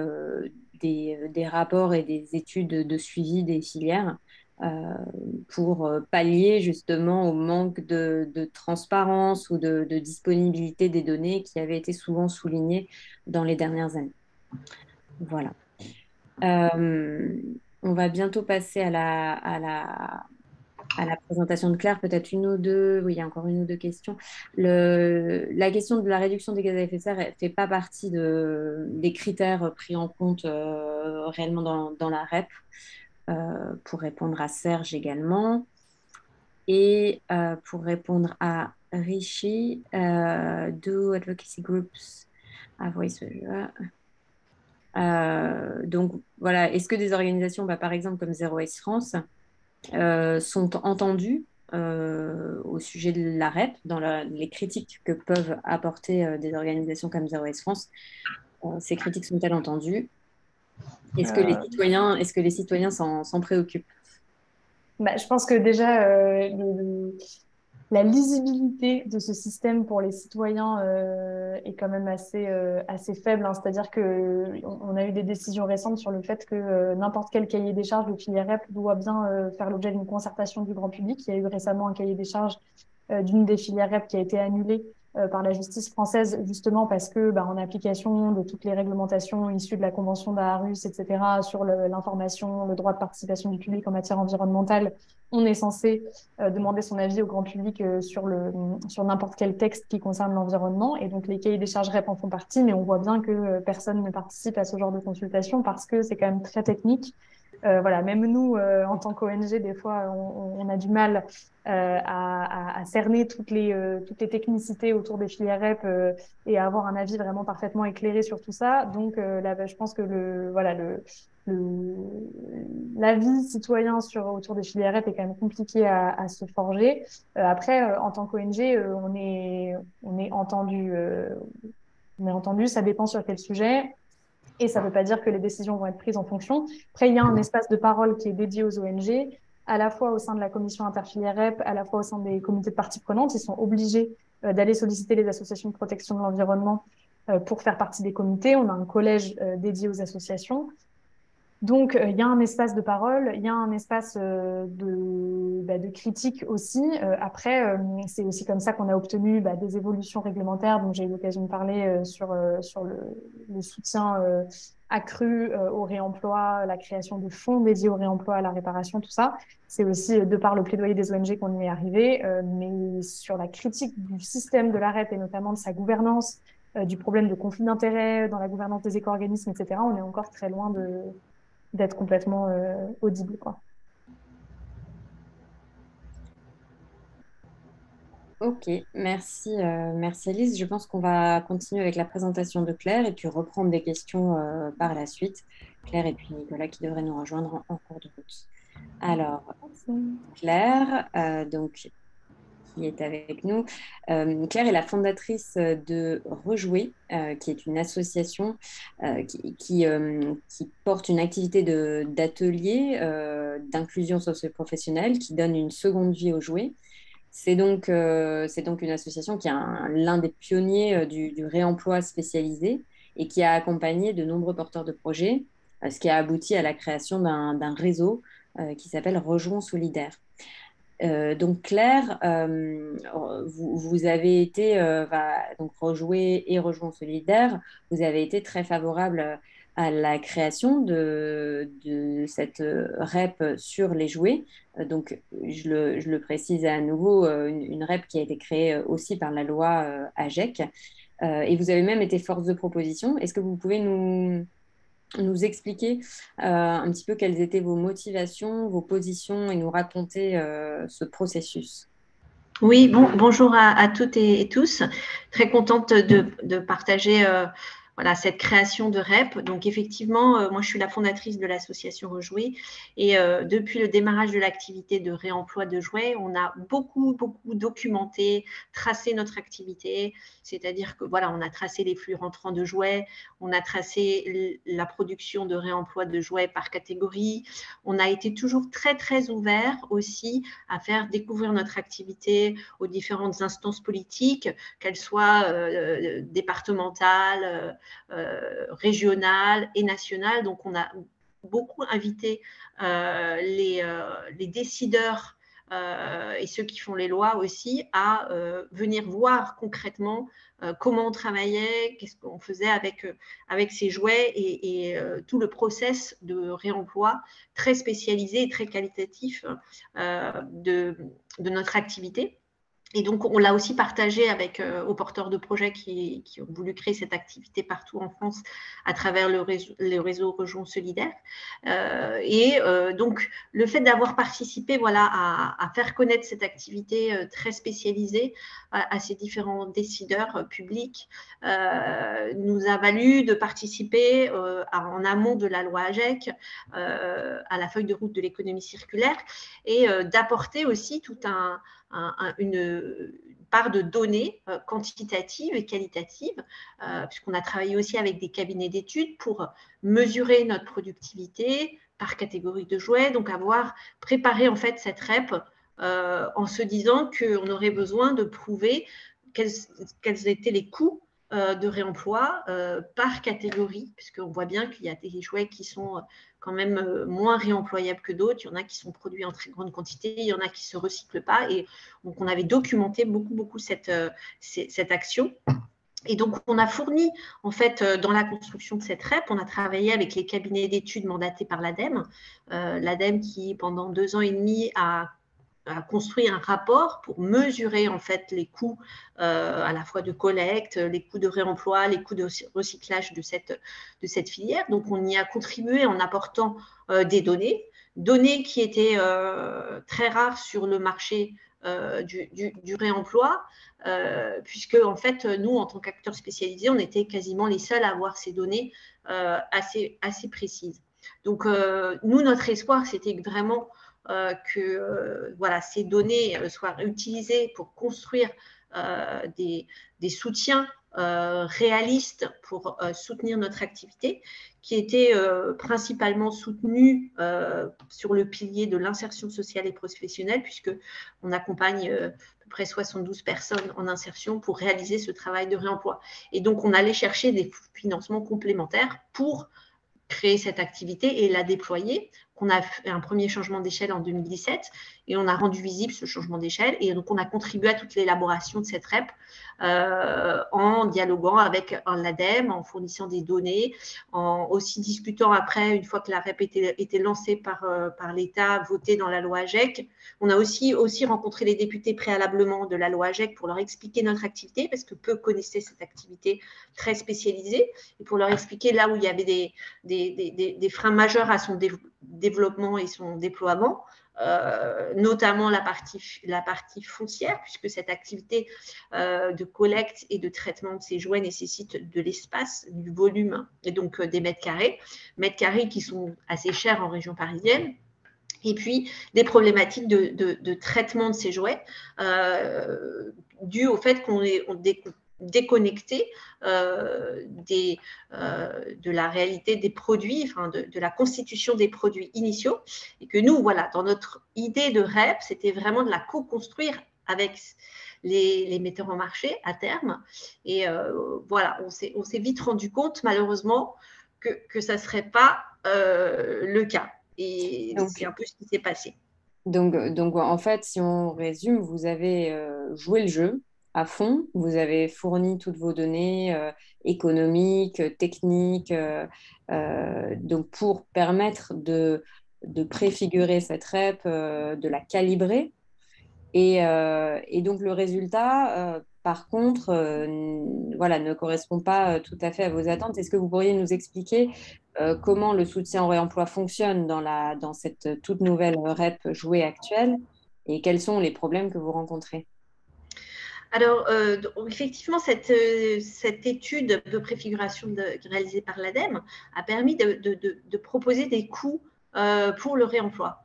des rapports et des études de suivi des filières euh, pour pallier justement au manque de transparence ou de disponibilité des données qui avaient été souvent soulignées dans les dernières années. Voilà. On va bientôt passer à la présentation de Claire, peut-être une ou deux, oui, il y a encore une ou deux questions. La question de la réduction des gaz à effet de serre ne fait pas partie des critères pris en compte réellement dans la REP, pour répondre à Serge également. Et pour répondre à Rishi, do advocacy groups have waste? Donc voilà, est-ce que des organisations, par exemple comme Zero Waste France, sont entendus au sujet de la REP, dans les critiques que peuvent apporter des organisations comme Zero Waste France. Ces critiques sont-elles entendues? Est-ce que les citoyens s'en préoccupent? Je pense que déjà, la lisibilité de ce système pour les citoyens est quand même assez faible, hein. C'est-à-dire que on a eu des décisions récentes sur le fait que n'importe quel cahier des charges de filière REP doit bien faire l'objet d'une concertation du grand public. Il y a eu récemment un cahier des charges d'une des filières REP qui a été annulée par la justice française, justement parce que, en application de toutes les réglementations issues de la Convention d'Aarhus, etc., sur l'information, le droit de participation du public en matière environnementale, on est censé demander son avis au grand public sur n'importe quel texte qui concerne l'environnement. Et donc, les cahiers des charges REP en font partie, mais on voit bien que personne ne participe à ce genre de consultation parce que c'est quand même très technique. Voilà, même nous, en tant qu'ONG, des fois, on a du mal à cerner toutes les technicités autour des filières REP et à avoir un avis vraiment parfaitement éclairé sur tout ça. Donc, là, je pense que l'avis citoyen autour des filières REP est quand même compliqué à se forger. Après, en tant qu'ONG, on est entendu. On est entendu, ça dépend sur quel sujet. Et ça ne veut pas dire que les décisions vont être prises en fonction. Après, il y a un espace de parole qui est dédié aux ONG. à la fois au sein de la commission interfilière REP, à la fois au sein des comités de parties prenantes. Ils sont obligés d'aller solliciter les associations de protection de l'environnement pour faire partie des comités. On a un collège dédié aux associations. Donc, il y a un espace de parole, il y a un espace de critique aussi. Après, c'est aussi comme ça qu'on a obtenu des évolutions réglementaires dont j'ai eu l'occasion de parler sur le soutien accru au réemploi, la création de fonds dédiés au réemploi, à la réparation, tout ça. C'est aussi de par le plaidoyer des ONG qu'on y est arrivé. Mais sur la critique du système de la REP et notamment de sa gouvernance, du problème de conflit d'intérêts dans la gouvernance des éco-organismes, etc., on est encore très loin d'être complètement audible, quoi. Ok, merci, merci Elise. Je pense qu'on va continuer avec la présentation de Claire et puis reprendre des questions par la suite. Claire et puis Nicolas qui devraient nous rejoindre en cours de route. Alors, Claire, donc, qui est avec nous. Claire est la fondatrice de Rejouer, qui est une association qui porte une activité d'atelier d'inclusion socio-professionnelle qui donne une seconde vie aux jouets. C'est donc une association qui est l'un des pionniers du réemploi spécialisé et qui a accompagné de nombreux porteurs de projets, ce qui a abouti à la création d'un réseau qui s'appelle Rejouons Solidaire. Donc Claire, vous avez été, donc Rejouer et Rejoint Solidaire, vous avez été très favorable à la création de cette REP sur les jouets. Donc je le précise à nouveau, une REP qui a été créée aussi par la loi AGEC. Et vous avez même été force de proposition. Est-ce que vous pouvez nous expliquer un petit peu quelles étaient vos motivations, vos positions et nous raconter ce processus? Oui, bonjour à toutes et tous. Très contente de partager voilà, cette création de REP. Donc, effectivement, moi, je suis la fondatrice de l'association Rejouer. Et depuis le démarrage de l'activité de réemploi de jouets, on a beaucoup documenté, tracé notre activité. C'est-à-dire que, voilà, on a tracé les flux rentrants de jouets, on a tracé la production de réemploi de jouets par catégorie. On a été toujours très ouvert aussi à faire découvrir notre activité aux différentes instances politiques, qu'elles soient départementales, régionales et nationales. Donc, on a beaucoup invité les décideurs et ceux qui font les lois aussi à venir voir concrètement comment on travaillait, qu'est-ce qu'on faisait avec ces jouets et tout le process de réemploi très spécialisé et très qualitatif de notre activité. Et donc, on l'a aussi partagé avec aux porteurs de projets qui ont voulu créer cette activité partout en France à travers le réseau Rejoins Solidaire. Donc, le fait d'avoir participé voilà, à faire connaître cette activité très spécialisée à ces différents décideurs publics nous a valu de participer en amont de la loi AGEC à la feuille de route de l'économie circulaire et d'apporter aussi tout une part de données quantitatives et qualitatives, puisqu'on a travaillé aussi avec des cabinets d'études pour mesurer notre productivité par catégorie de jouets, donc avoir préparé en fait cette REP en se disant qu'on aurait besoin de prouver quels étaient les coûts de réemploi par catégorie, puisqu'on voit bien qu'il y a des jouets qui sont quand même moins réemployables que d'autres. Il y en a qui sont produits en très grande quantité, il y en a qui ne se recyclent pas. Et donc, on avait documenté beaucoup cette action. Et donc, on a fourni, en fait, dans la construction de cette REP, on a travaillé avec les cabinets d'études mandatés par l'ADEME. L'ADEME qui, pendant 2 ans et demi, a construit un rapport pour mesurer en fait les coûts à la fois de collecte, les coûts de réemploi, les coûts de recyclage de cette filière. Donc, on y a contribué en apportant des données qui étaient très rares sur le marché du réemploi, puisque en fait, nous, en tant qu'acteurs spécialisés, on était quasiment les seuls à avoir ces données assez précises. Donc, nous, notre espoir, c'était vraiment que voilà, ces données soient utilisées pour construire des soutiens réalistes pour soutenir notre activité, qui était principalement soutenue sur le pilier de l'insertion sociale et professionnelle, puisqu'on accompagne à peu près 72 personnes en insertion pour réaliser ce travail de réemploi. Et donc, on allait chercher des financements complémentaires pour créer cette activité et la déployer. On a fait un premier changement d'échelle en 2017 et on a rendu visible ce changement d'échelle. Et donc, on a contribué à toute l'élaboration de cette REP en dialoguant avec l'ADEME, en fournissant des données, en aussi discutant après, une fois que la REP était lancée par l'État, votée dans la loi AGEC. On a aussi rencontré les députés préalablement de la loi AGEC pour leur expliquer notre activité, parce que peu connaissaient cette activité très spécialisée, et pour leur expliquer là où il y avait des freins majeurs à son développement et son déploiement, notamment la partie foncière, puisque cette activité de collecte et de traitement de ces jouets nécessite de l'espace, du volume et donc des mètres carrés qui sont assez chers en région parisienne. Et puis, des problématiques de traitement de ces jouets dues au fait qu'on est déconnecté de la réalité des produits, enfin de la constitution des produits initiaux. Et que nous, voilà, dans notre idée de REP, c'était vraiment de la co-construire avec les metteurs en marché à terme. Et voilà, on s'est vite rendu compte, malheureusement, que ça ne serait pas le cas. Et c'est un peu ce qui s'est passé. Donc, en fait, si on résume, vous avez joué le jeu à fond, vous avez fourni toutes vos données économiques, techniques, donc pour permettre de préfigurer cette REP, de la calibrer. Et donc le résultat, par contre, voilà, ne correspond pas tout à fait à vos attentes. Est-ce que vous pourriez nous expliquer comment le soutien au réemploi fonctionne dans cette toute nouvelle REP jouée actuelle et quels sont les problèmes que vous rencontrez? Alors, effectivement, cette étude de préfiguration réalisée par l'ADEME a permis de proposer des coûts pour le réemploi.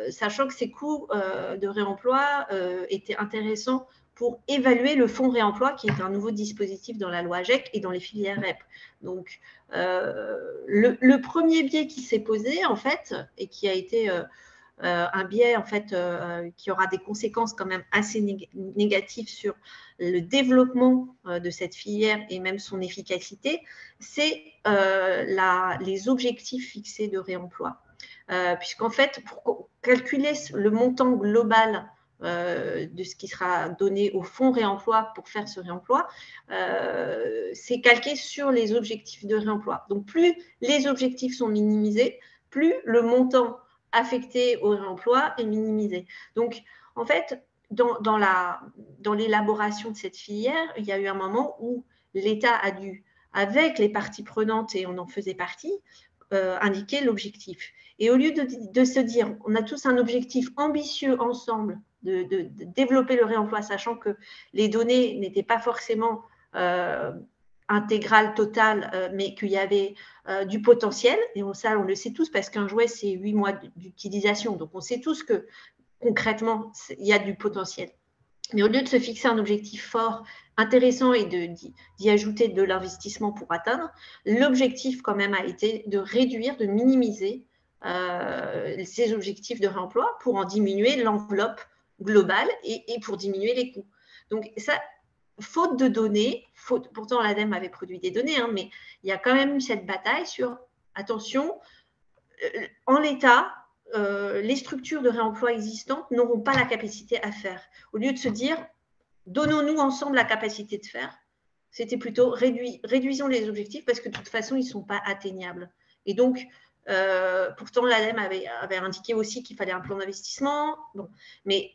Sachant que ces coûts de réemploi étaient intéressants pour évaluer le fonds réemploi, qui est un nouveau dispositif dans la loi AGEC et dans les filières REP. Donc, le premier biais qui s'est posé, en fait, et qui a été un biais, en fait, qui aura des conséquences quand même assez négatives sur le développement de cette filière et même son efficacité, c'est les objectifs fixés de réemploi. Puisqu'en fait, pour calculer le montant global de ce qui sera donné au fonds réemploi pour faire ce réemploi, c'est calqué sur les objectifs de réemploi. Donc, plus les objectifs sont minimisés, plus le montant affecté au réemploi est minimisé. Donc, en fait, dans l'élaboration de cette filière, il y a eu un moment où l'État a dû, avec les parties prenantes, et on en faisait partie, indiquer l'objectif. Et au lieu de se dire, on a tous un objectif ambitieux ensemble de développer le réemploi, sachant que les données n'étaient pas forcément intégrales, totales, mais qu'il y avait du potentiel. Et ça, on le sait tous, parce qu'un jouet, c'est 8 mois d'utilisation. Donc, on sait tous que concrètement, il y a du potentiel. Mais au lieu de se fixer un objectif fort, intéressant et d'y ajouter de l'investissement pour atteindre, l'objectif quand même a été de réduire, de minimiser ces objectifs de réemploi pour en diminuer l'enveloppe globale et pour diminuer les coûts. Donc ça, faute de données, pourtant l'ADEME avait produit des données, hein, mais il y a quand même eu cette bataille sur, attention, en l'état, les structures de réemploi existantes n'auront pas la capacité à faire. Au lieu de se dire, donnons-nous ensemble la capacité de faire, c'était plutôt réduisons les objectifs parce que de toute façon, ils ne sont pas atteignables. Et donc, pourtant, l'ADEME avait indiqué aussi qu'il fallait un plan d'investissement. Bon, mais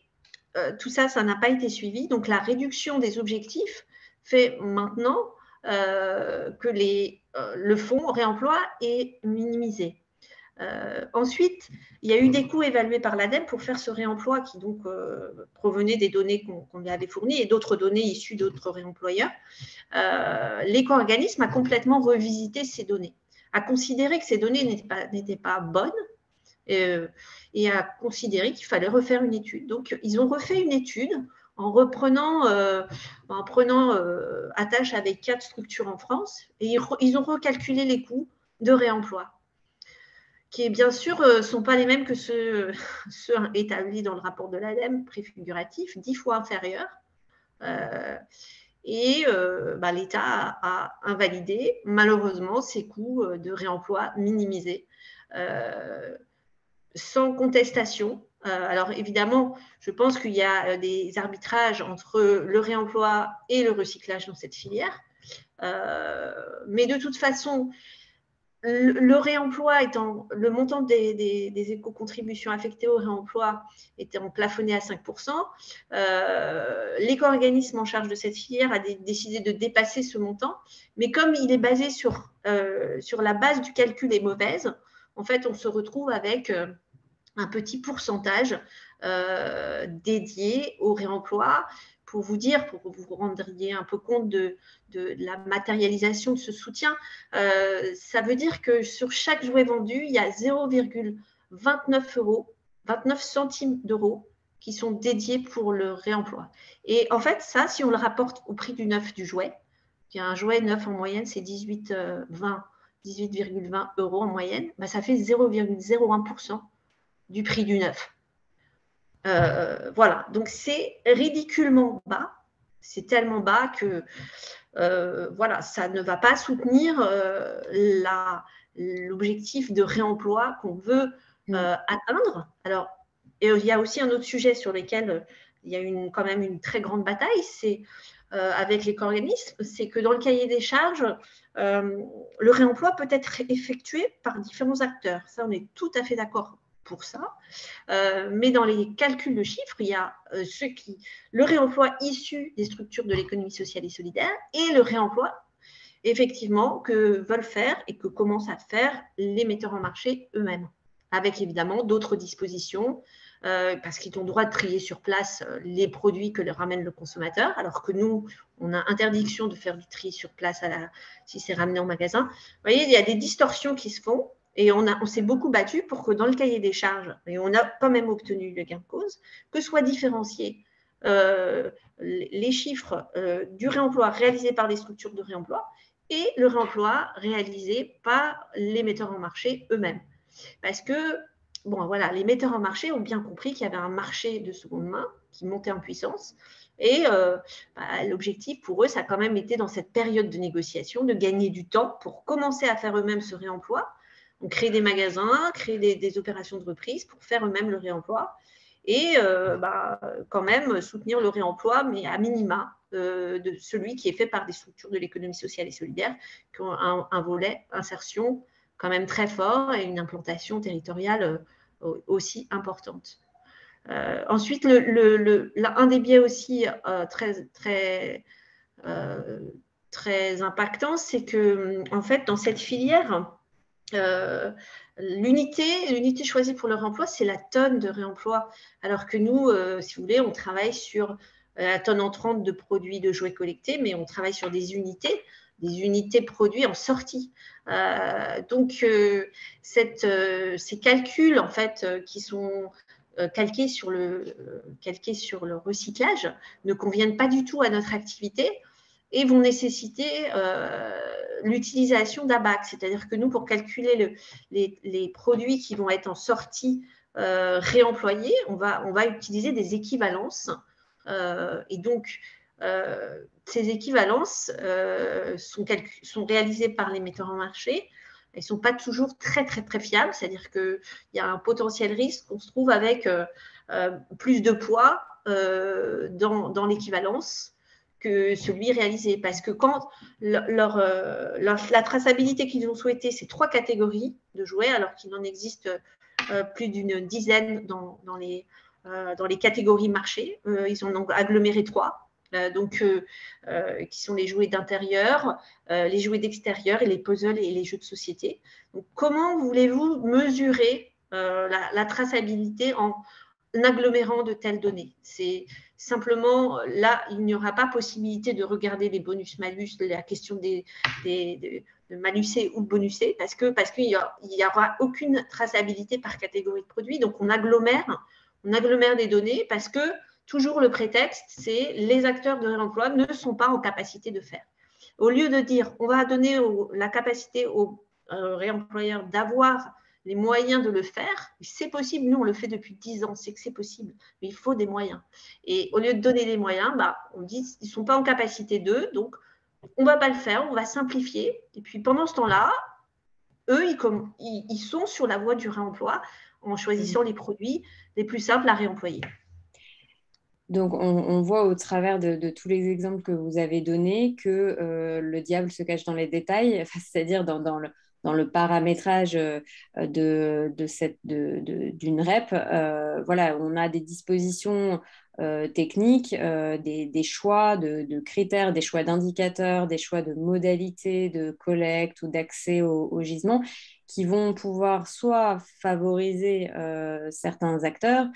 tout ça, ça n'a pas été suivi. Donc, la réduction des objectifs fait maintenant que le fonds réemploi est minimisé. Ensuite, il y a eu des coûts évalués par l'ADEME pour faire ce réemploi qui donc provenait des données qu'on lui avait fournies et d'autres données issues d'autres réemployeurs. L'éco-organisme a complètement revisité ces données, a considéré que ces données n'étaient pas bonnes et a considéré qu'il fallait refaire une étude. Donc, ils ont refait une étude en reprenant, en prenant attache avec 4 structures en France, et ils ont recalculé les coûts de réemploi, qui bien sûr ne sont pas les mêmes que ceux établis dans le rapport de l'ADEME préfiguratif, 10 fois inférieurs. L'État a invalidé malheureusement ces coûts de réemploi minimisés, sans contestation. Alors évidemment, je pense qu'il y a des arbitrages entre le réemploi et le recyclage dans cette filière. Mais de toute façon, le réemploi étant, le montant des éco-contributions affectées au réemploi étant plafonné à 5%, l'éco-organisme en charge de cette filière a décidé de dépasser ce montant, mais comme il est basé sur la base du calcul est mauvaise, en fait, on se retrouve avec un petit pourcentage dédié au réemploi. Pour vous dire, pour que vous vous rendiez un peu compte de la matérialisation de ce soutien, ça veut dire que sur chaque jouet vendu, il y a 0,29 euros, 29 centimes d'euros qui sont dédiés pour le réemploi. Et en fait, ça, si on le rapporte au prix du neuf du jouet, qui est un jouet neuf en moyenne, c'est 18,20 euros en moyenne, bah, ça fait 0,01% du prix du neuf. Voilà, donc c'est ridiculement bas, c'est tellement bas que voilà, ça ne va pas soutenir l'objectif de réemploi qu'on veut atteindre. Alors, et il y a aussi un autre sujet sur lequel il y a quand même une très grande bataille, c'est avec l'éco-organisme, c'est que dans le cahier des charges, le réemploi peut être effectué par différents acteurs. Ça, on est tout à fait d'accord pour ça. Mais dans les calculs de chiffres, il y a le réemploi issu des structures de l'économie sociale et solidaire et le réemploi, effectivement, que veulent faire et que commencent à faire les metteurs en marché eux-mêmes, avec évidemment d'autres dispositions, parce qu'ils ont le droit de trier sur place les produits que leur ramène le consommateur, alors que nous, on a interdiction de faire du tri sur place si c'est ramené en magasin. Vous voyez, il y a des distorsions qui se font. Et on s'est beaucoup battu pour que dans le cahier des charges, et on a quand même obtenu le gain de cause, que soient différenciés les chiffres du réemploi réalisé par les structures de réemploi et le réemploi réalisé par les metteurs en marché eux-mêmes. Parce que, bon, voilà, les metteurs en marché ont bien compris qu'il y avait un marché de seconde main qui montait en puissance. Et l'objectif pour eux, ça a quand même été dans cette période de négociation de gagner du temps pour commencer à faire eux-mêmes ce réemploi. Donc, créer des magasins, créer des opérations de reprise pour faire eux-mêmes le réemploi et quand même soutenir le réemploi, mais à minima de celui qui est fait par des structures de l'économie sociale et solidaire qui ont un volet insertion quand même très fort et une implantation territoriale aussi importante. Ensuite, un des biais aussi très impactant, c'est que en fait, dans cette filière, l'unité choisie pour le réemploi, c'est la tonne de réemploi. Alors que nous, si vous voulez, on travaille sur la tonne entrante de produits de jouets collectés, mais on travaille sur des unités produits en sortie. Donc, ces calculs, en fait, qui sont calqués sur le recyclage, ne conviennent pas du tout à notre activité et vont nécessiter l'utilisation d'ABAC. C'est-à-dire que nous, pour calculer les produits qui vont être en sortie réemployés, on va utiliser des équivalences. Et donc, ces équivalences sont réalisées par les metteurs en marché. Elles ne sont pas toujours très, très, très fiables. C'est-à-dire qu'il y a un potentiel risque qu'on se trouve avec plus de poids dans l'équivalence que celui réalisé. Parce que quand la traçabilité qu'ils ont souhaité, c'est 3 catégories de jouets, alors qu'il en existe plus d'une dizaine dans les catégories marché. Ils ont donc aggloméré 3. Qui sont les jouets d'intérieur, les jouets d'extérieur et les puzzles et les jeux de société. Donc, comment voulez-vous mesurer la traçabilité en agglomérant de telles données? C'est simplement, là, il n'y aura pas possibilité de regarder les bonus-malus, la question de malusser ou de bonusser, parce qu'il n'y aura aucune traçabilité par catégorie de produits. Donc, on agglomère des données parce que toujours le prétexte, c'est les acteurs de réemploi ne sont pas en capacité de faire. Au lieu de dire on va donner la capacité aux réemployeurs d'avoir les moyens de le faire, c'est possible, nous on le fait depuis 10 ans, c'est que c'est possible, mais il faut des moyens. Et au lieu de donner les moyens, on dit ils ne sont pas en capacité d'eux, donc on ne va pas le faire, on va simplifier. Et puis pendant ce temps-là, eux, ils sont sur la voie du réemploi en choisissant les produits les plus simples à réemployer. Donc, on voit au travers de tous les exemples que vous avez donnés que le diable se cache dans les détails, c'est-à-dire dans le paramétrage d'une REP. Voilà, on a des dispositions techniques, des choix de critères, des choix d'indicateurs, des choix de modalités de collecte ou d'accès au gisement qui vont pouvoir soit favoriser certains acteurs,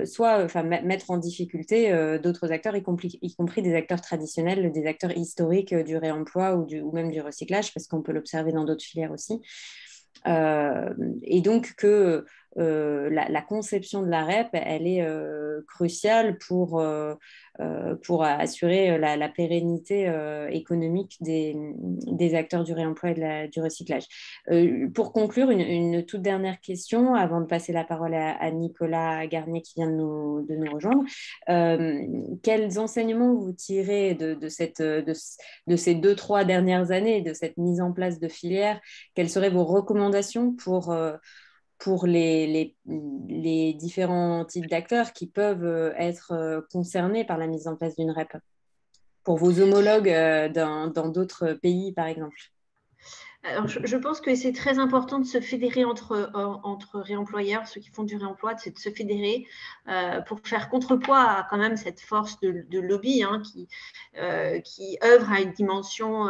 soit mettre en difficulté d'autres acteurs, y compris des acteurs traditionnels, des acteurs historiques du réemploi ou même du recyclage, parce qu'on peut l'observer dans d'autres filières aussi. Et donc que la conception de la REP, elle est cruciale pour assurer la pérennité économique des acteurs du réemploi et du recyclage. Pour conclure, une toute dernière question avant de passer la parole à Nicolas Garnier qui vient de nous rejoindre. Quels enseignements vous tirez de ces 2-3 dernières années, de cette mise en place de filières? Quelles seraient vos recommandations pour les différents types d'acteurs qui peuvent être concernés par la mise en place d'une REP, pour vos homologues dans d'autres pays, par exemple? Alors, je pense que c'est très important de se fédérer entre réemployeurs, ceux qui font du réemploi, c'est de se fédérer pour faire contrepoids à quand même cette force de lobby qui œuvre à une dimension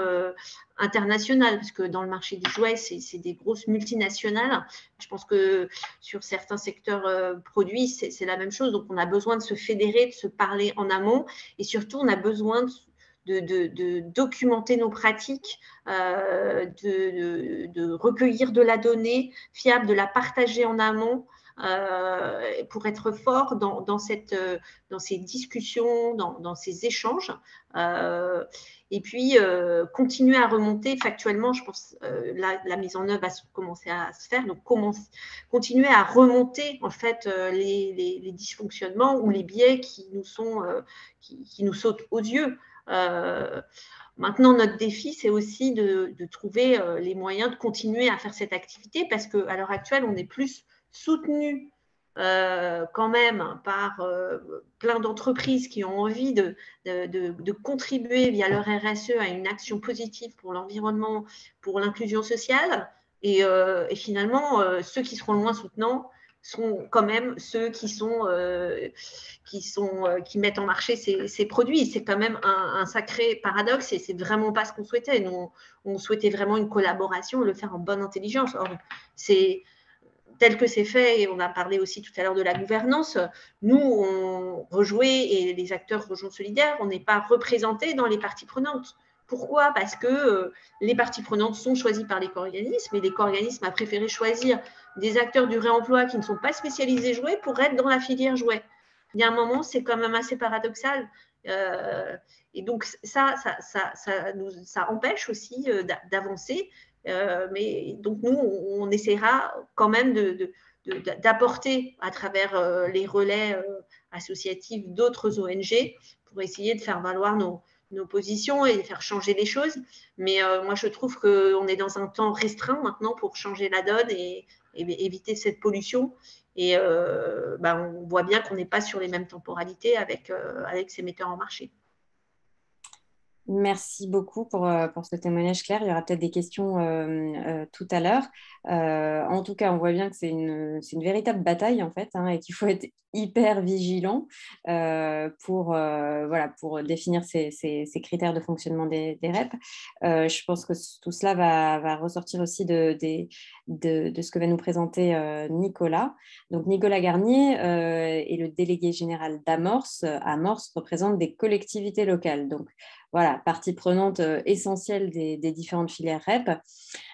internationale, parce que dans le marché des jouets, c'est des grosses multinationales. Je pense que sur certains secteurs produits, c'est la même chose. Donc, on a besoin de se fédérer, de se parler en amont, et surtout, on a besoin de documenter nos pratiques, de recueillir de la donnée fiable, de la partager en amont pour être fort dans ces discussions, dans ces échanges. Et puis, continuer à remonter factuellement, je pense, la mise en œuvre va commencer à se faire. Donc, continuer à remonter, en fait, les dysfonctionnements ou les biais qui nous sautent aux yeux. Maintenant, notre défi, c'est aussi de trouver les moyens de continuer à faire cette activité parce qu'à l'heure actuelle, on est plus soutenu quand même par plein d'entreprises qui ont envie de contribuer via leur RSE à une action positive pour l'environnement, pour l'inclusion sociale. Et finalement, ceux qui seront le moins soutenants sont quand même ceux qui mettent en marché ces produits. C'est quand même un sacré paradoxe et c'est vraiment pas ce qu'on souhaitait. Nous, on souhaitait vraiment une collaboration, le faire en bonne intelligence. Or, c'est tel que c'est fait, et on a parlé aussi tout à l'heure de la gouvernance, nous, on rejouait, et les acteurs Rejoint Solidaire, on n'est pas représentés dans les parties prenantes. Pourquoi? Parce que les parties prenantes sont choisies par l'éco-organisme et l'éco-organisme a préféré choisir des acteurs du réemploi qui ne sont pas spécialisés jouets pour être dans la filière jouets. Il y a un moment, c'est quand même assez paradoxal. Et donc, ça empêche aussi d'avancer. Mais donc, nous, on essaiera quand même d'apporter à travers les relais associatifs d'autres ONG pour essayer de faire valoir nos positions et de faire changer les choses. Mais moi, je trouve qu'on est dans un temps restreint maintenant pour changer la donne et éviter cette pollution. Et on voit bien qu'on n'est pas sur les mêmes temporalités avec ces metteurs en marché. Merci beaucoup pour ce témoignage clair. Il y aura peut-être des questions tout à l'heure. En tout cas, on voit bien que c'est une véritable bataille en fait, et qu'il faut être hyper vigilant pour définir ces critères de fonctionnement des REP. Je pense que tout cela va ressortir aussi de ce que va nous présenter Nicolas. Donc Nicolas Garnier est le délégué général d'Amorce. Amorce représente des collectivités locales. Donc voilà, partie prenante essentielle des différentes filières REP.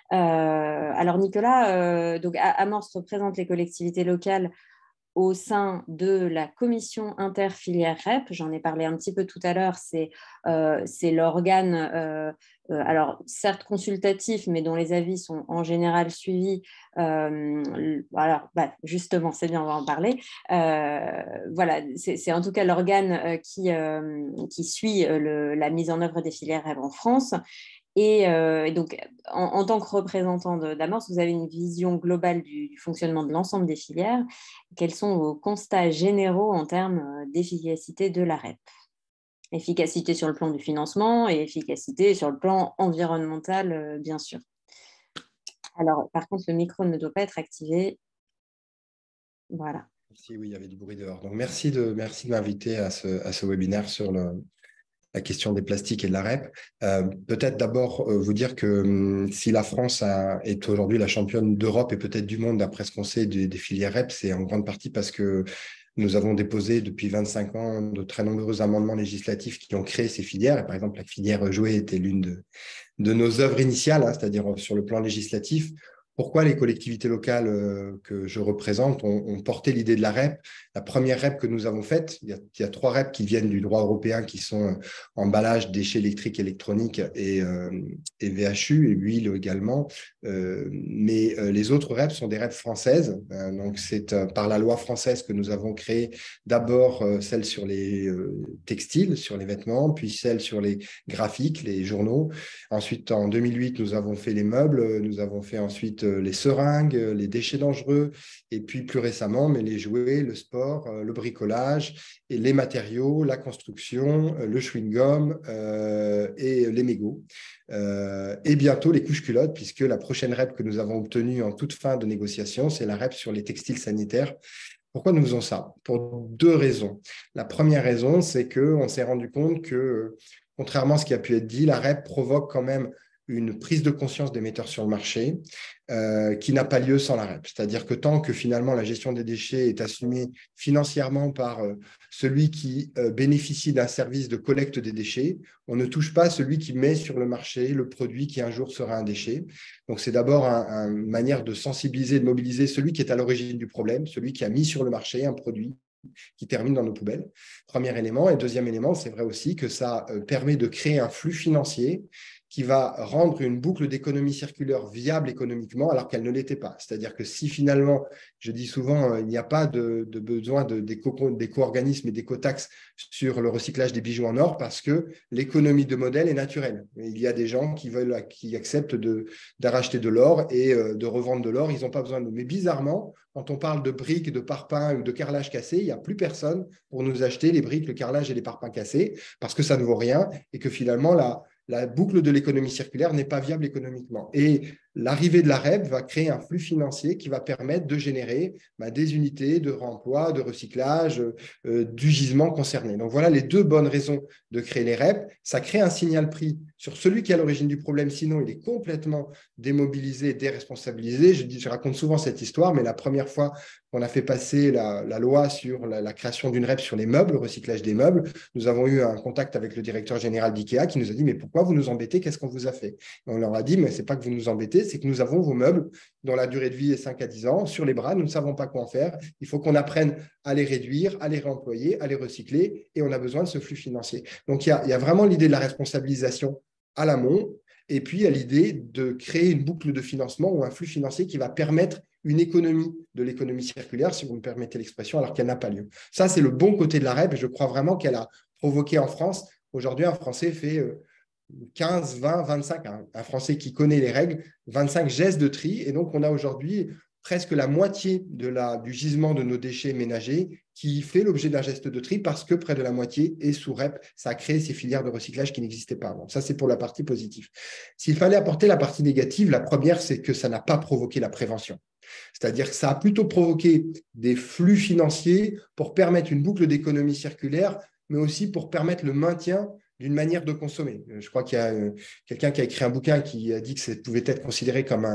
Alors Nicolas, donc Amorce représente les collectivités locales au sein de la commission interfilière REP. J'en ai parlé un petit peu tout à l'heure. C'est l'organe, alors certes consultatif, mais dont les avis sont en général suivis. Alors, justement, c'est bien, on va en parler. Voilà, c'est en tout cas l'organe qui suit la mise en œuvre des filières REP en France. Et donc, en tant que représentant d'Amorce, vous avez une vision globale du fonctionnement de l'ensemble des filières. Quels sont vos constats généraux en termes d'efficacité de la REP? Efficacité sur le plan du financement et efficacité sur le plan environnemental, bien sûr. Alors, par contre, le micro ne doit pas être activé. Voilà. Merci, oui, il y avait du bruit dehors. Donc, merci de m'inviter à ce webinaire sur la question des plastiques et de la REP. Peut-être d'abord vous dire que si la France est aujourd'hui la championne d'Europe et peut-être du monde, d'après ce qu'on sait des filières REP, c'est en grande partie parce que nous avons déposé depuis 25 ans de très nombreux amendements législatifs qui ont créé ces filières. Et par exemple, la filière jouet était l'une de nos œuvres initiales, c'est-à-dire sur le plan législatif. Pourquoi les collectivités locales que je représente ont porté l'idée de la REP? La première REP que nous avons faite, il y a 3 REP qui viennent du droit européen, qui sont emballage, déchets électriques, électroniques et VHU, et huile également. Mais les autres REP sont des REP françaises. Donc, c'est par la loi française que nous avons créé d'abord celle sur les textiles, sur les vêtements, puis celle sur les graphiques, les journaux. Ensuite, en 2008, nous avons fait les meubles, nous avons fait ensuite les seringues, les déchets dangereux, et puis plus récemment, mais les jouets, le sport, le bricolage, et les matériaux, la construction, le chewing-gum et les mégots. Et bientôt les couches culottes, puisque la prochaine REP que nous avons obtenue en toute fin de négociation, c'est la REP sur les textiles sanitaires. Pourquoi nous faisons ça? Pour 2 raisons. La première raison, c'est qu'on s'est rendu compte que, contrairement à ce qui a pu être dit, la REP provoque quand même une prise de conscience des metteurs sur le marché qui n'a pas lieu sans la REP. C'est-à-dire que tant que finalement la gestion des déchets est assumée financièrement par celui qui bénéficie d'un service de collecte des déchets, on ne touche pas celui qui met sur le marché le produit qui un jour sera un déchet. Donc c'est d'abord une manière de sensibiliser, de mobiliser celui qui est à l'origine du problème, celui qui a mis sur le marché un produit qui termine dans nos poubelles. Premier élément. Et deuxième élément, c'est vrai aussi que ça permet de créer un flux financier qui va rendre une boucle d'économie circulaire viable économiquement alors qu'elle ne l'était pas. C'est-à-dire que si finalement, je dis souvent, il n'y a pas de besoin d'éco-organismes et d'éco-taxes sur le recyclage des bijoux en or parce que l'économie de modèle est naturelle. Il y a des gens qui acceptent d'arracher de l'or et de revendre de l'or, ils n'ont pas besoin de nous. Mais bizarrement, quand on parle de briques, de parpaings ou de carrelage cassé, il n'y a plus personne pour nous acheter les briques, le carrelage et les parpaings cassés parce que ça ne vaut rien et que finalement, la boucle de l'économie circulaire n'est pas viable économiquement. Et l'arrivée de la REP va créer un flux financier qui va permettre de générer des unités de réemploi, de recyclage, du gisement concerné. Donc voilà les 2 bonnes raisons de créer les REP. Ça crée un signal prix sur celui qui est à l'origine du problème, sinon il est complètement démobilisé, déresponsabilisé. Je raconte souvent cette histoire, mais la première fois qu'on a fait passer la loi sur la création d'une REP sur les meubles, le recyclage des meubles, nous avons eu un contact avec le directeur général d'IKEA qui nous a dit « Mais pourquoi vous nous embêtez? Qu'est-ce qu'on vous a fait ?» On leur a dit « Mais ce n'est pas que vous nous embêtez, c'est que nous avons vos meubles dont la durée de vie est 5 à 10 ans sur les bras, nous ne savons pas quoi en faire. Il faut qu'on apprenne à les réduire, à les réemployer, à les recycler et on a besoin de ce flux financier. » Donc, il y a vraiment l'idée de la responsabilisation à l'amont et puis il y a l'idée de créer une boucle de financement ou un flux financier qui va permettre une économie de l'économie circulaire, si vous me permettez l'expression, alors qu'elle n'a pas lieu. Ça, c'est le bon côté de la REP et je crois vraiment qu'elle a provoqué en France. Aujourd'hui, un Français fait 15, 20, 25, un Français qui connaît les règles, 25 gestes de tri. Et donc, on a aujourd'hui presque la moitié du gisement de nos déchets ménagers qui fait l'objet d'un geste de tri parce que près de la moitié est sous REP. Ça a créé ces filières de recyclage qui n'existaient pas avant. Ça, c'est pour la partie positive. S'il fallait apporter la partie négative, la première, c'est que ça n'a pas provoqué la prévention. C'est-à-dire que ça a plutôt provoqué des flux financiers pour permettre une boucle d'économie circulaire, mais aussi pour permettre le maintien d'une manière de consommer. Je crois qu'il y a quelqu'un qui a écrit un bouquin qui a dit que ça pouvait être considéré comme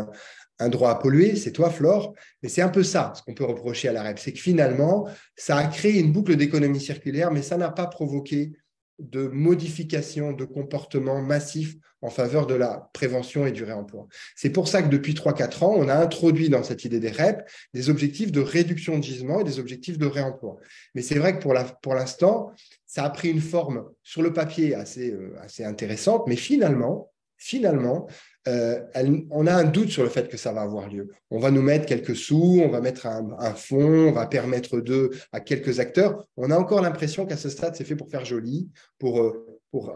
un droit à polluer, c'est toi, Flore. Mais c'est un peu ça, ce qu'on peut reprocher à la REP. C'est que finalement, ça a créé une boucle d'économie circulaire, mais ça n'a pas provoqué de modification de comportements massifs en faveur de la prévention et du réemploi. C'est pour ça que depuis 3-4 ans, on a introduit dans cette idée des REP des objectifs de réduction de gisement et des objectifs de réemploi. Mais c'est vrai que pour l'instant, ça a pris une forme sur le papier assez intéressante, mais finalement, on a un doute sur le fait que ça va avoir lieu. On va nous mettre quelques sous, on va mettre un fonds, on va permettre à quelques acteurs. On a encore l'impression qu'à ce stade, c'est fait pour faire joli, pour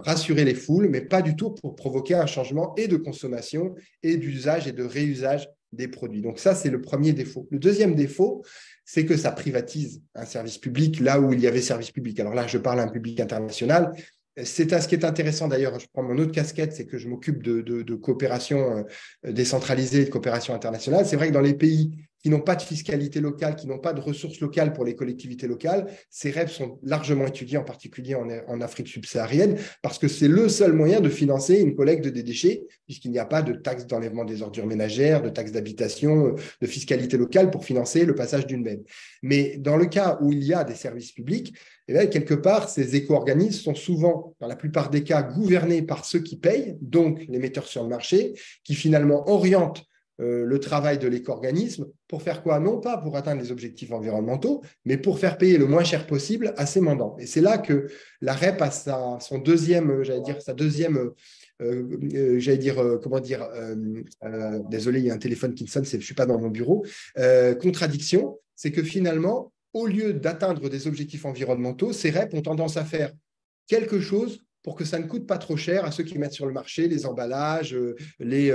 rassurer les foules, mais pas du tout pour provoquer un changement et de consommation et d'usage et de réusage des produits. Donc ça, c'est le premier défaut. Le deuxième défaut, c'est que ça privatise un service public là où il y avait service public. Alors là, je parle à un public international. Ce qui est intéressant d'ailleurs, je prends mon autre casquette, c'est que je m'occupe de coopération décentralisée, de coopération internationale. C'est vrai que dans les pays qui n'ont pas de fiscalité locale, qui n'ont pas de ressources locales pour les collectivités locales, ces REP sont largement étudiés, en particulier en Afrique subsaharienne, parce que c'est le seul moyen de financer une collecte des déchets, puisqu'il n'y a pas de taxe d'enlèvement des ordures ménagères, de taxe d'habitation, de fiscalité locale pour financer le passage d'une benne. Mais dans le cas où il y a des services publics, eh bien, quelque part, ces éco-organismes sont souvent, dans la plupart des cas, gouvernés par ceux qui payent, donc les metteurs sur le marché, qui finalement orientent le travail de l'éco-organisme pour faire quoi? Non pas pour atteindre les objectifs environnementaux, mais pour faire payer le moins cher possible à ses mandants. Et c'est là que la REP a sa deuxième, désolé, il y a un téléphone qui me sonne, je ne suis pas dans mon bureau, contradiction, c'est que finalement, au lieu d'atteindre des objectifs environnementaux, ces REP ont tendance à faire quelque chose pour que ça ne coûte pas trop cher à ceux qui mettent sur le marché les emballages ou les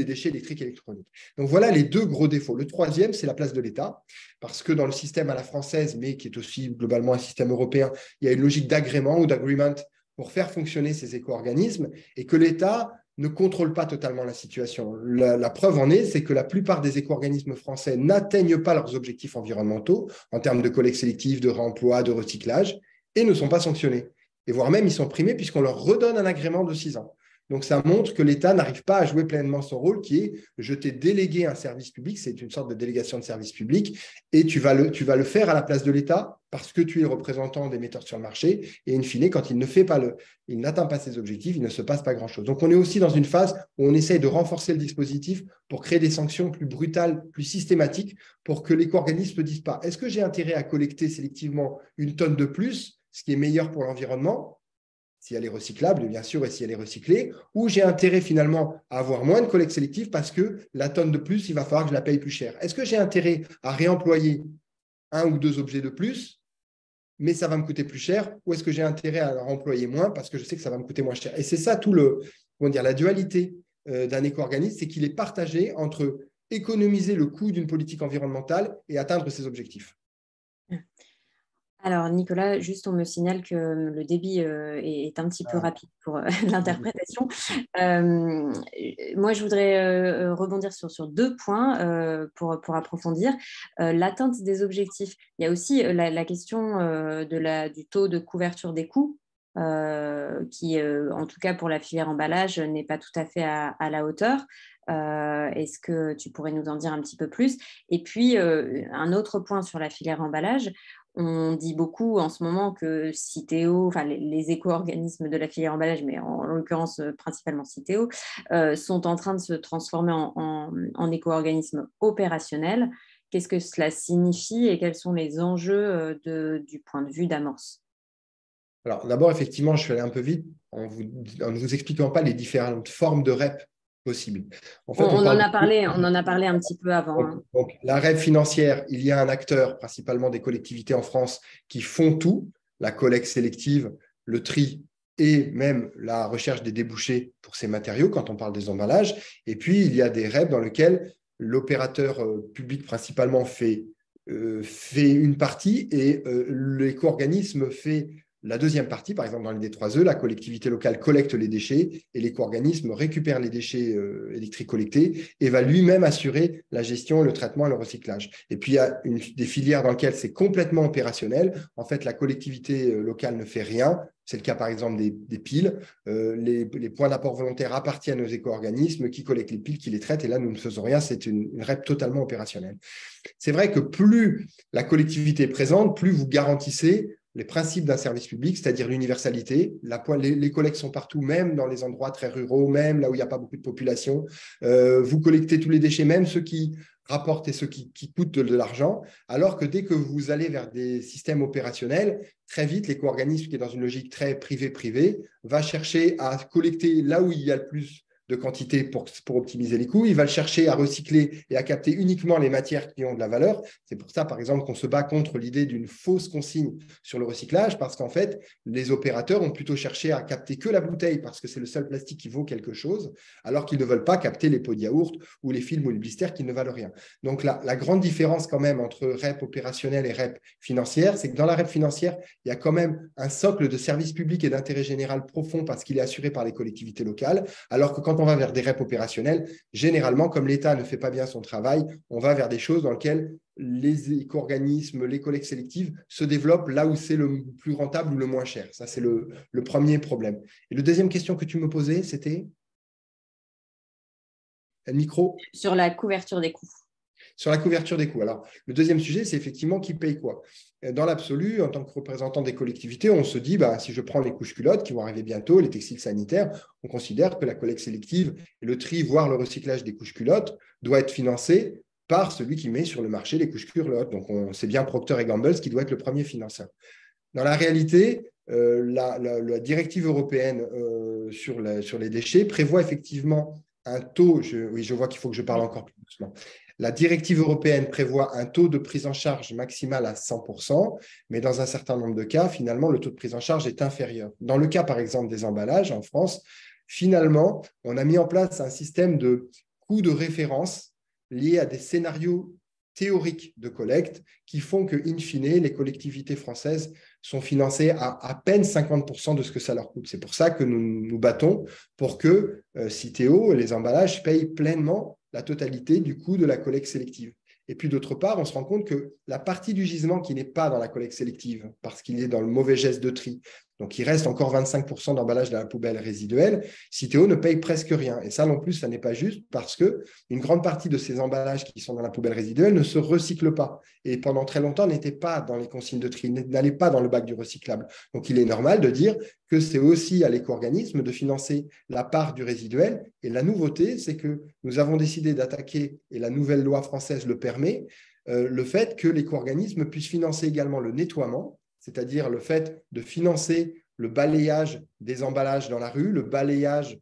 déchets électriques et électroniques. Donc voilà les deux gros défauts. Le troisième, c'est la place de l'État, parce que dans le système à la française, mais qui est aussi globalement un système européen, il y a une logique d'agrément ou d'agreement pour faire fonctionner ces éco-organismes et que l'État ne contrôle pas totalement la situation. La preuve en est, c'est que la plupart des éco-organismes français n'atteignent pas leurs objectifs environnementaux en termes de collecte sélective, de réemploi, de recyclage et ne sont pas sanctionnés. Et voire même, ils sont primés puisqu'on leur redonne un agrément de 6 ans. Donc, ça montre que l'État n'arrive pas à jouer pleinement son rôle qui est « je t'ai délégué un service public », c'est une sorte de délégation de service public, et tu vas le faire à la place de l'État parce que tu es le représentant des metteurs sur le marché, et in fine, quand il n'atteint pas ses objectifs, il ne se passe pas grand-chose. Donc, on est aussi dans une phase où on essaye de renforcer le dispositif pour créer des sanctions plus brutales, plus systématiques, pour que l'éco-organisme ne dise pas « est-ce que j'ai intérêt à collecter sélectivement 1 tonne de plus ?» ce qui est meilleur pour l'environnement, si elle est recyclable, bien sûr, et si elle est recyclée, ou j'ai intérêt finalement à avoir moins de collecte sélective parce que la tonne de plus, il va falloir que je la paye plus cher. Est-ce que j'ai intérêt à réemployer 1 ou 2 objets de plus, mais ça va me coûter plus cher, ou est-ce que j'ai intérêt à en employer moins parce que je sais que ça va me coûter moins cher? Et c'est ça la dualité d'un éco-organisme, c'est qu'il est partagé entre économiser le coût d'une politique environnementale et atteindre ses objectifs. Alors, Nicolas, juste on me signale que le débit est un petit peu rapide pour l'interprétation. Moi, je voudrais rebondir sur 2 points pour approfondir. L'atteinte des objectifs. Il y a aussi la question du taux de couverture des coûts qui, en tout cas pour la filière emballage, n'est pas tout à fait à la hauteur. Est-ce que tu pourrais nous en dire un petit peu plus? Et puis, un autre point sur la filière emballage. On dit beaucoup en ce moment que Citeo, enfin les éco-organismes de la filière emballage, mais en l'occurrence principalement Citeo, sont en train de se transformer en éco-organismes opérationnels. Qu'est-ce que cela signifie et quels sont les enjeux du point de vue d'Amorce? Alors d'abord, effectivement, je suis allé un peu vite en ne vous expliquant pas les différentes formes de REP possible. En fait, on en a parlé un petit peu avant. Donc, la REP financière, il y a un acteur, principalement des collectivités en France, qui font tout, la collecte sélective, le tri et même la recherche des débouchés pour ces matériaux quand on parle des emballages. Et puis, il y a des REP dans lesquels l'opérateur public principalement fait une partie et l'éco-organisme fait la deuxième partie, par exemple dans les D3E, la collectivité locale collecte les déchets et l'éco-organisme récupère les déchets électriques collectés et va lui-même assurer la gestion, le traitement et le recyclage. Et puis, il y a des filières dans lesquelles c'est complètement opérationnel. En fait, la collectivité locale ne fait rien. C'est le cas, par exemple, des piles. Les points d'apport volontaires appartiennent aux éco-organismes qui collectent les piles, qui les traitent. Et là, nous ne faisons rien. C'est une REP totalement opérationnelle. C'est vrai que plus la collectivité est présente, plus vous garantissez les principes d'un service public, c'est-à-dire l'universalité. Les collectes sont partout, même dans les endroits très ruraux, même là où il n'y a pas beaucoup de population. Vous collectez tous les déchets, même ceux qui rapportent et ceux qui coûtent de l'argent, alors que dès que vous allez vers des systèmes opérationnels, très vite, l'éco-organisme, qui est dans une logique très privée, va chercher à collecter là où il y a le plus de quantité pour optimiser les coûts. Il va le chercher à recycler et à capter uniquement les matières qui ont de la valeur. C'est pour ça, par exemple, qu'on se bat contre l'idée d'une fausse consigne sur le recyclage, parce qu'en fait, les opérateurs ont plutôt cherché à capter que la bouteille, parce que c'est le seul plastique qui vaut quelque chose, alors qu'ils ne veulent pas capter les pots de yaourt ou les films ou les blisters qui ne valent rien. Donc, la grande différence quand même entre REP opérationnelle et REP financière, c'est que dans la REP financière, il y a quand même un socle de service public et d'intérêt général profond parce qu'il est assuré par les collectivités locales, alors que quand on va vers des REP opérationnels, généralement, comme l'État ne fait pas bien son travail, on va vers des choses dans lesquelles les éco-organismes, les collectes sélectives se développent là où c'est le plus rentable ou le moins cher. Ça, c'est le premier problème. Et la deuxième question que tu me posais, c'était le micro? Sur la couverture des coûts. Sur la couverture des coûts. Alors, le deuxième sujet, c'est effectivement qui paye quoi. Dans l'absolu, en tant que représentant des collectivités, on se dit, si je prends les couches-culottes qui vont arriver bientôt, les textiles sanitaires, on considère que la collecte sélective et le tri, voire le recyclage des couches-culottes, doit être financé par celui qui met sur le marché les couches-culottes. Donc, c'est bien Procter & Gamble qui doit être le premier financeur. Dans la réalité, la directive européenne sur les déchets prévoit effectivement un taux, je vois qu'il faut que je parle encore plus doucement. La directive européenne prévoit un taux de prise en charge maximal à 100%, mais dans un certain nombre de cas, finalement, le taux de prise en charge est inférieur. Dans le cas, par exemple, des emballages en France, finalement, on a mis en place un système de coûts de référence liés à des scénarios théoriques de collecte qui font que, in fine, les collectivités françaises sont financées à peine 50% de ce que ça leur coûte. C'est pour ça que nous nous battons pour que Citeo, les emballages, payent pleinement la totalité du coût de la collecte sélective. Et puis d'autre part, on se rend compte que la partie du gisement qui n'est pas dans la collecte sélective, parce qu'il est dans le mauvais geste de tri, donc il reste encore 25% d'emballage dans la poubelle résiduelle, Citeo ne paye presque rien. Et ça non plus, ça n'est pas juste parce qu'une grande partie de ces emballages qui sont dans la poubelle résiduelle ne se recyclent pas. Et pendant très longtemps, n'étaient pas dans les consignes de tri, n'allaient pas dans le bac du recyclable. Donc il est normal de dire que c'est aussi à l'éco-organisme de financer la part du résiduel. Et la nouveauté, c'est que nous avons décidé d'attaquer, et la nouvelle loi française le permet, le fait que l'éco-organisme puisse financer également le nettoiement, c'est-à-dire le fait de financer le balayage des emballages dans la rue, le balayage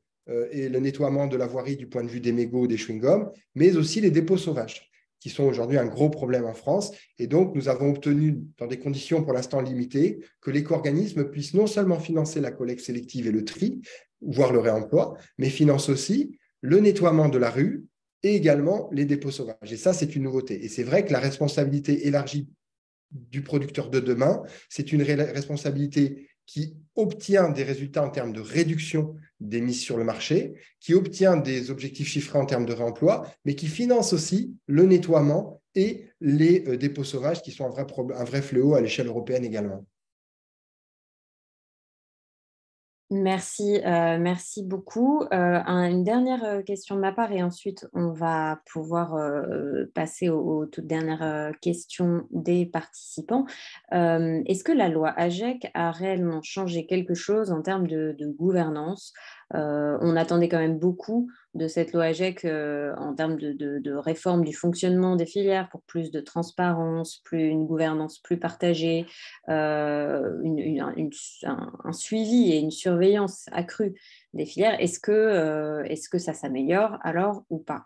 et le nettoiement de la voirie du point de vue des mégots, des chewing-gums, mais aussi les dépôts sauvages, qui sont aujourd'hui un gros problème en France. Et donc, nous avons obtenu, dans des conditions pour l'instant limitées, que l'éco-organisme puisse non seulement financer la collecte sélective et le tri, voire le réemploi, mais finance aussi le nettoiement de la rue et également les dépôts sauvages. Et ça, c'est une nouveauté. Et c'est vrai que la responsabilité élargie du producteur de demain, c'est une responsabilité qui obtient des résultats en termes de réduction des mises sur le marché, qui obtient des objectifs chiffrés en termes de réemploi, mais qui finance aussi le nettoiement et les dépôts sauvages qui sont un vrai fléau à l'échelle européenne également. Merci, merci beaucoup. Une dernière question de ma part et ensuite on va pouvoir passer aux toutes dernières questions des participants. Est-ce que la loi AGEC a réellement changé quelque chose en termes de gouvernance? On attendait quand même beaucoup de cette loi AGEC en termes de réforme du fonctionnement des filières pour plus de transparence, une gouvernance plus partagée, un suivi et une surveillance accrue des filières. Est-ce que ça s'améliore alors ou pas?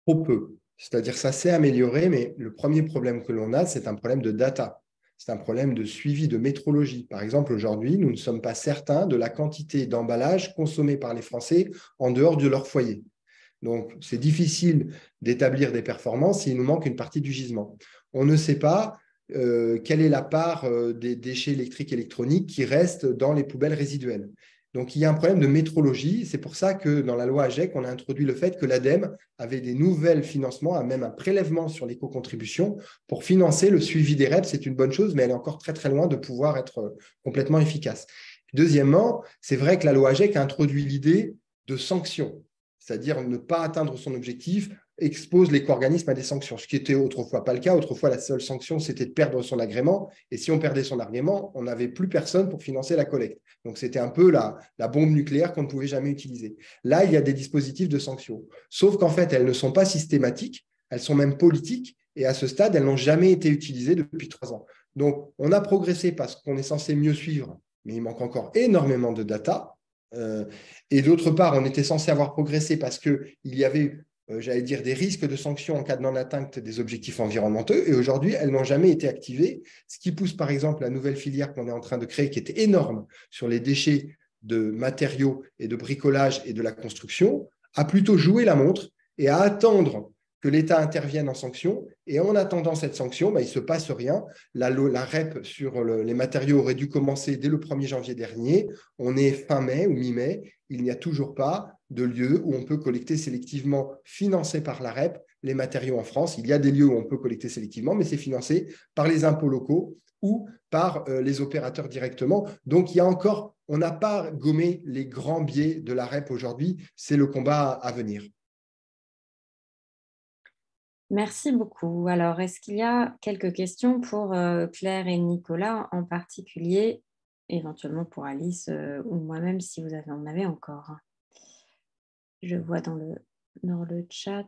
Trop peu. C'est-à-dire que ça s'est amélioré, mais le premier problème que l'on a, c'est un problème de data. C'est un problème de suivi, de métrologie. Par exemple, aujourd'hui, nous ne sommes pas certains de la quantité d'emballage consommée par les Français en dehors de leur foyer. Donc, c'est difficile d'établir des performances s'il nous manque une partie du gisement. On ne sait pas quelle est la part des déchets électriques et électroniques qui restent dans les poubelles résiduelles. Donc, il y a un problème de métrologie. C'est pour ça que dans la loi AGEC, on a introduit le fait que l'ADEME avait des nouvelles financements, même un prélèvement sur l'éco-contribution pour financer le suivi des REP. C'est une bonne chose, mais elle est encore très, très loin de pouvoir être complètement efficace. Deuxièmement, c'est vrai que la loi AGEC a introduit l'idée de sanctions, c'est-à-dire ne pas atteindre son objectif expose l'éco-organisme à des sanctions, ce qui était autrefois pas le cas. Autrefois, la seule sanction, c'était de perdre son agrément. Et si on perdait son agrément, on n'avait plus personne pour financer la collecte. Donc, c'était un peu la bombe nucléaire qu'on ne pouvait jamais utiliser. Là, il y a des dispositifs de sanctions. Sauf qu'en fait, elles ne sont pas systématiques, elles sont même politiques. Et à ce stade, elles n'ont jamais été utilisées depuis 3 ans. Donc, on a progressé parce qu'on est censé mieux suivre, mais il manque encore énormément de data. Et d'autre part, on était censé avoir progressé parce qu'il y avait j'allais dire, des risques de sanctions en cas de non-atteinte des objectifs environnementaux. Et aujourd'hui, elles n'ont jamais été activées, ce qui pousse, par exemple, la nouvelle filière qu'on est en train de créer, qui était énorme sur les déchets de matériaux et de bricolage et de la construction, à plutôt jouer la montre et à attendre que l'État intervienne en sanction. Et en attendant cette sanction, il ne se passe rien. La REP sur les matériaux aurait dû commencer dès le 1er janvier dernier. On est fin mai ou mi-mai. Il n'y a toujours pas de lieu où on peut collecter sélectivement, financé par la REP, les matériaux en France. Il y a des lieux où on peut collecter sélectivement, mais c'est financé par les impôts locaux ou par les opérateurs directement. Donc, il y a encore, on n'a pas gommé les grands biais de la REP aujourd'hui. C'est le combat à venir. Merci beaucoup. Alors, est-ce qu'il y a quelques questions pour Claire et Nicolas en particulier, éventuellement pour Alice ou moi-même si vous en avez encore? Je vois dans le chat.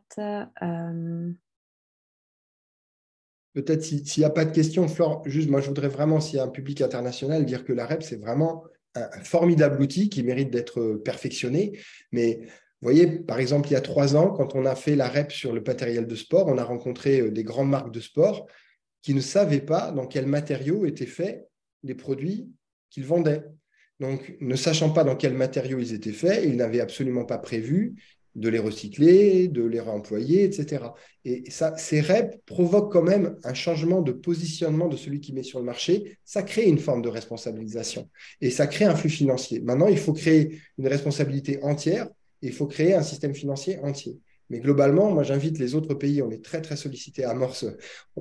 Peut-être s'il n'y a pas de questions, Flore, juste moi je voudrais vraiment, s'il y a un public international, dire que la REP, c'est vraiment un formidable outil qui mérite d'être perfectionné. Mais vous voyez, par exemple, il y a 3 ans, quand on a fait la REP sur le matériel de sport, on a rencontré des grandes marques de sport qui ne savaient pas dans quels matériaux étaient faits les produits qu'ils vendaient. Donc, ne sachant pas dans quels matériaux ils étaient faits, ils n'avaient absolument pas prévu de les recycler, de les réemployer, etc. Et ça, ces REP provoquent quand même un changement de positionnement de celui qui met sur le marché. Ça crée une forme de responsabilisation et ça crée un flux financier. Maintenant, il faut créer une responsabilité entière et il faut créer un système financier entier. Mais globalement, moi, j'invite les autres pays, on est très, très sollicités à Morse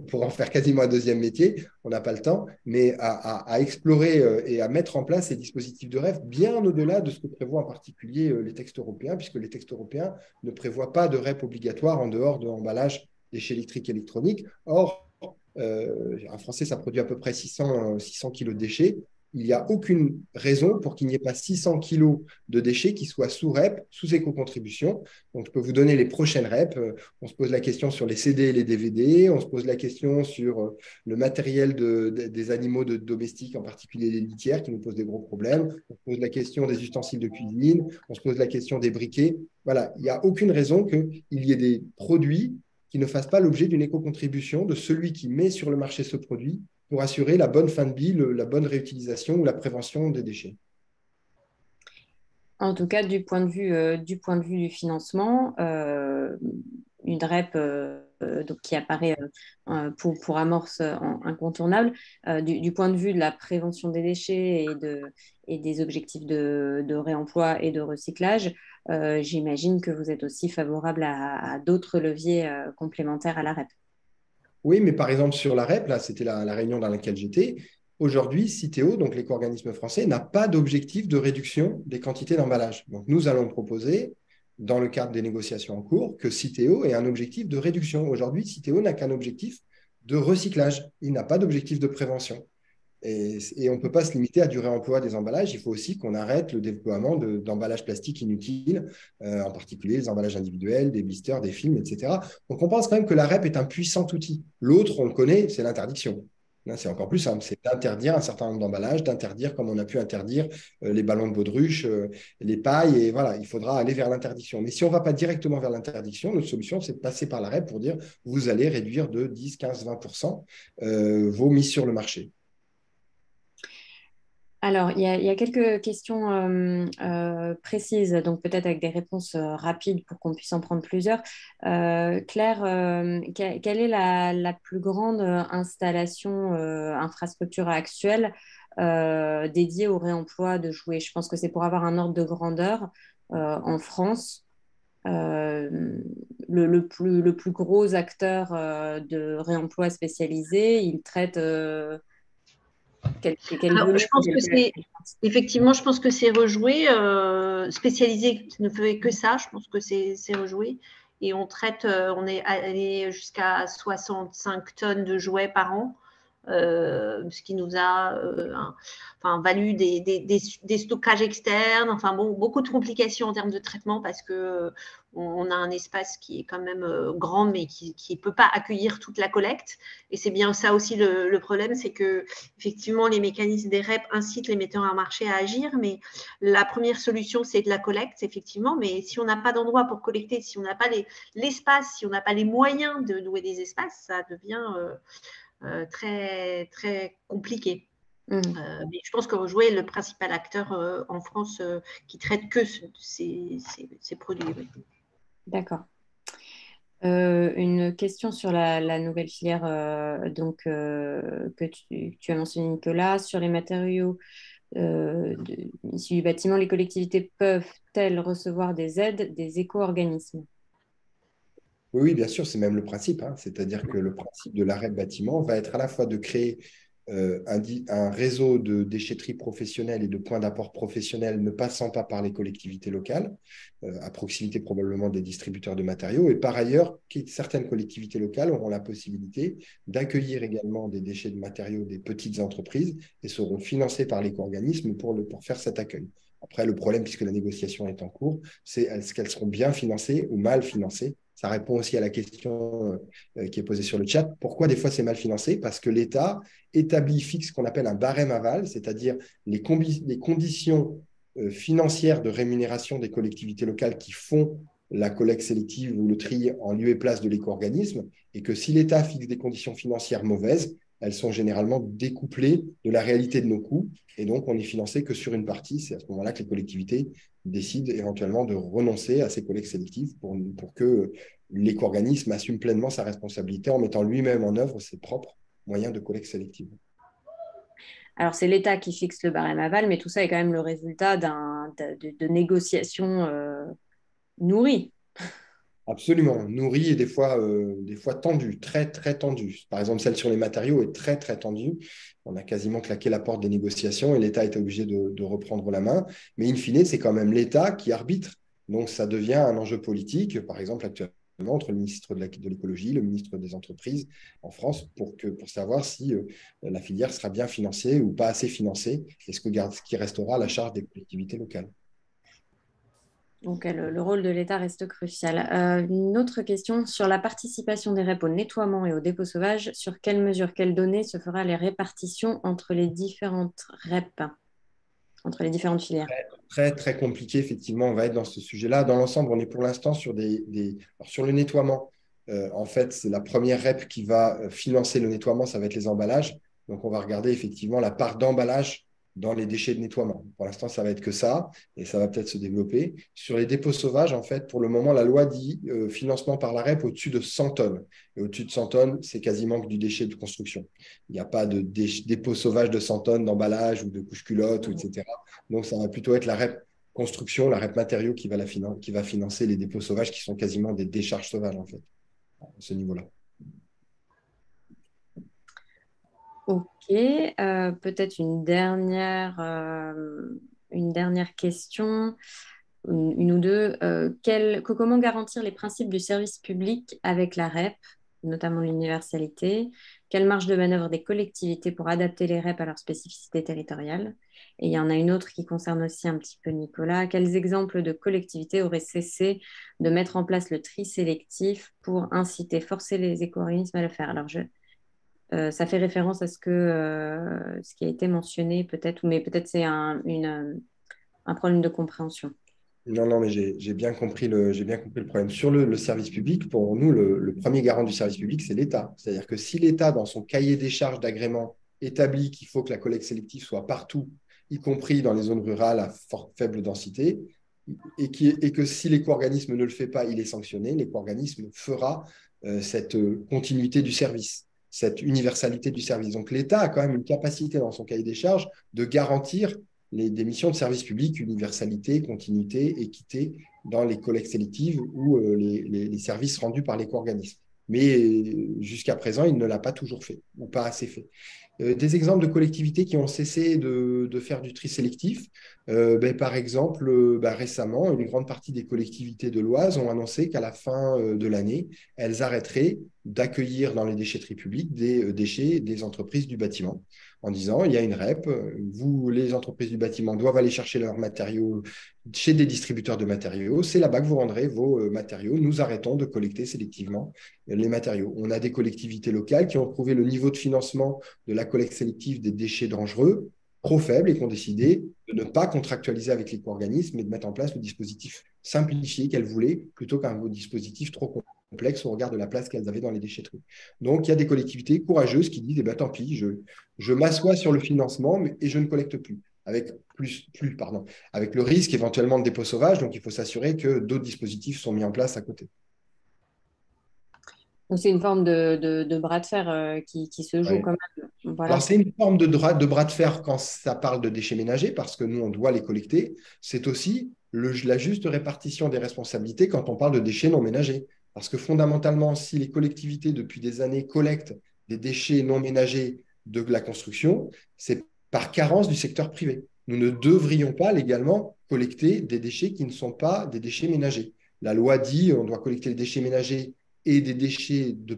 pour en faire quasiment un deuxième métier, on n'a pas le temps, mais à explorer et à mettre en place ces dispositifs de REP bien au-delà de ce que prévoient en particulier les textes européens, puisque les textes européens ne prévoient pas de REP obligatoire en dehors de l'emballage déchets électriques et électroniques. Or, en français, ça produit à peu près 600 kilos de déchets. Il n'y a aucune raison pour qu'il n'y ait pas 600 kilos de déchets qui soient sous REP, sous éco-contribution. Donc, je peux vous donner les prochaines REP. On se pose la question sur les CD et les DVD. On se pose la question sur le matériel des animaux domestiques, en particulier les litières, qui nous posent des gros problèmes. On se pose la question des ustensiles de cuisine. On se pose la question des briquets. Voilà, il n'y a aucune raison qu'il y ait des produits qui ne fassent pas l'objet d'une éco-contribution de celui qui met sur le marché ce produit pour assurer la bonne fin de vie, la bonne réutilisation ou la prévention des déchets. En tout cas, du point de vue du financement, une REP donc qui apparaît pour Amorce incontournable, du point de vue de la prévention des déchets et des objectifs de réemploi et de recyclage, j'imagine que vous êtes aussi favorable à d'autres leviers complémentaires à la REP. Oui, mais par exemple, sur la REP, là, c'était la réunion dans laquelle j'étais. Aujourd'hui, Citeo, donc l'éco-organisme français, n'a pas d'objectif de réduction des quantités d'emballage. Donc, nous allons proposer, dans le cadre des négociations en cours, que Citeo ait un objectif de réduction. Aujourd'hui, Citeo n'a qu'un objectif de recyclage. Il n'a pas d'objectif de prévention. Et on ne peut pas se limiter à du réemploi des emballages. Il faut aussi qu'on arrête le déploiement d'emballages plastiques inutiles, en particulier les emballages individuels, des blisters, des films, etc. Donc, on pense quand même que la REP est un puissant outil. L'autre, on le connaît, c'est l'interdiction. Là, c'est encore plus simple, c'est d'interdire un certain nombre d'emballages, d'interdire, comme on a pu interdire les ballons de baudruche, les pailles, et voilà, il faudra aller vers l'interdiction. Mais si on ne va pas directement vers l'interdiction, notre solution, c'est de passer par la REP pour dire vous allez réduire de 10, 15, 20% vos mises sur le marché. Alors, il y a quelques questions précises, donc peut-être avec des réponses rapides pour qu'on puisse en prendre plusieurs. Claire, quelle est la plus grande installation, infrastructure actuelle dédiée au réemploi de jouets? Je pense que c'est pour avoir un ordre de grandeur en France. Le plus gros acteur de réemploi spécialisé, il traite... Alors, je pense que c'est effectivement, je pense que c'est Rejouer, spécialisé ne fait que ça. Je pense que c'est Rejouer. et on est allé jusqu'à 65 tonnes de jouets par an. Ce qui nous a valu des stockages externes, enfin bon, beaucoup de complications en termes de traitement parce que on a un espace qui est quand même grand mais qui ne peut pas accueillir toute la collecte. Et c'est bien ça aussi le problème, c'est que effectivement les mécanismes des REP incitent les metteurs en marché à agir, mais la première solution c'est de la collecte effectivement, mais si on n'a pas d'endroit pour collecter, si on n'a pas l'espace, si on n'a pas les moyens de louer des espaces, ça devient très, très compliqué. Mais je pense que Jouet est le principal acteur en France qui traite que ces produits. Oui. D'accord. Une question sur la nouvelle filière que tu as mentionné, Nicolas, sur les matériaux issus du bâtiment. Les collectivités peuvent-elles recevoir des aides des éco-organismes? Oui, bien sûr, c'est même le principe, hein. C'est-à-dire que le principe de l'arrêt bâtiment va être à la fois de créer un réseau de déchetterie professionnelle et de points d'apport professionnels ne passant pas par les collectivités locales, à proximité probablement des distributeurs de matériaux. Et par ailleurs, certaines collectivités locales auront la possibilité d'accueillir également des déchets de matériaux des petites entreprises et seront financées par l'éco-organisme pour faire cet accueil. Après, le problème, puisque la négociation est en cours, c'est est-ce qu'elles seront bien financées ou mal financées. Ça répond aussi à la question qui est posée sur le chat. Pourquoi des fois c'est mal financé? Parce que l'État fixe ce qu'on appelle un barème aval, c'est-à-dire les conditions financières de rémunération des collectivités locales qui font la collecte sélective ou le tri en lieu et place de l'éco-organisme, et que si l'État fixe des conditions financières mauvaises, elles sont généralement découplées de la réalité de nos coûts, et donc on n'est financé que sur une partie. C'est à ce moment-là que les collectivités décident éventuellement de renoncer à ces collectes sélectives pour que l'éco-organisme assume pleinement sa responsabilité en mettant lui-même en œuvre ses propres moyens de collecte sélective. Alors, c'est l'État qui fixe le barème aval, mais tout ça est quand même le résultat de négociations nourries. Absolument, nourrie et des fois tendue, très, très tendue. Par exemple, celle sur les matériaux est très, très tendue. On a quasiment claqué la porte des négociations et l'État était obligé de reprendre la main. Mais in fine, c'est quand même l'État qui arbitre. Donc, ça devient un enjeu politique, par exemple, actuellement, entre le ministre de l'écologie, le ministre des entreprises en France, pour savoir si la filière sera bien financée ou pas assez financée, et ce qui restera à la charge des collectivités locales. Donc, le rôle de l'État reste crucial. Une autre question sur la participation des REP au nettoiement et au dépôt sauvage. Sur quelles mesures, quelles données se fera les répartitions entre les différentes REP, entre les différentes filières? Très, très compliqué, effectivement, on va être dans ce sujet-là. Dans l'ensemble, on est pour l'instant sur Alors, sur le nettoiement. En fait, c'est la première REP qui va financer le nettoiement, ça va être les emballages. Donc, on va regarder effectivement la part d'emballage dans les déchets de nettoiement. Pour l'instant, ça va être que ça, et ça va peut-être se développer. Sur les dépôts sauvages, en fait, pour le moment, la loi dit financement par la REP au-dessus de 100 tonnes. Et au-dessus de 100 tonnes, c'est quasiment que du déchet de construction. Il n'y a pas de dépôt sauvage de 100 tonnes d'emballage ou de couches culottes, etc. Donc, ça va plutôt être la REP construction, la REP matériaux qui va financer les dépôts sauvages qui sont quasiment des décharges sauvages, en fait, à ce niveau-là. Ok, peut-être une dernière question, une ou deux. Comment garantir les principes du service public avec la REP, notamment l'universalité? Quelle marge de manœuvre des collectivités pour adapter les REP à leurs spécificités territoriales? Et il y en a une autre qui concerne aussi un petit peu Nicolas. Quels exemples de collectivités auraient cessé de mettre en place le tri sélectif pour forcer les éco-organismes à le faire? Alors, ça fait référence à ce qui a été mentionné peut-être, mais peut-être c'est un problème de compréhension. Non, mais j'ai bien compris le problème. Sur le service public, pour nous, le premier garant du service public, c'est l'État. C'est-à-dire que si l'État, dans son cahier des charges d'agrément, établit qu'il faut que la collecte sélective soit partout, y compris dans les zones rurales à faible densité, et que si l'éco-organisme ne le fait pas, il est sanctionné, l'éco-organisme fera cette continuité du service, cette universalité du service. Donc l'État a quand même une capacité dans son cahier des charges de garantir des missions de service public, universalité, continuité, équité dans les collectes sélectives ou les services rendus par l'éco-organisme. Mais jusqu'à présent, il ne l'a pas toujours fait ou pas assez fait. Des exemples de collectivités qui ont cessé de faire du tri sélectif. Par exemple, récemment, une grande partie des collectivités de l'Oise ont annoncé qu'à la fin de l'année, elles arrêteraient d'accueillir dans les déchetteries publiques des déchets des entreprises du bâtiment, en disant, il y a une REP, vous, les entreprises du bâtiment, doivent aller chercher leurs matériaux chez des distributeurs de matériaux, c'est là-bas que vous rendrez vos matériaux. Nous arrêtons de collecter sélectivement les matériaux. On a des collectivités locales qui ont trouvé le niveau de financement de la collecte sélective des déchets dangereux trop faible et qui ont décidé de ne pas contractualiser avec l'éco-organisme et de mettre en place le dispositif simplifié qu'elles voulaient plutôt qu'un dispositif trop complexe au regard de la place qu'elles avaient dans les déchetteries. Donc, il y a des collectivités courageuses qui disent, tant pis, je m'assois sur le financement et je ne collecte plus. Avec avec le risque éventuellement de dépôt sauvage. Donc, il faut s'assurer que d'autres dispositifs sont mis en place à côté. Donc, c'est une forme de bras de fer qui se joue quand même. Voilà. Alors, c'est une forme de bras de fer quand ça parle de déchets ménagers, parce que nous, on doit les collecter. C'est aussi la juste répartition des responsabilités quand on parle de déchets non ménagers. Parce que fondamentalement, si les collectivités, depuis des années, collectent des déchets non ménagers de la construction, c'est par carence du secteur privé. Nous ne devrions pas légalement collecter des déchets qui ne sont pas des déchets ménagers. La loi dit qu'on doit collecter les déchets ménagers et des déchets de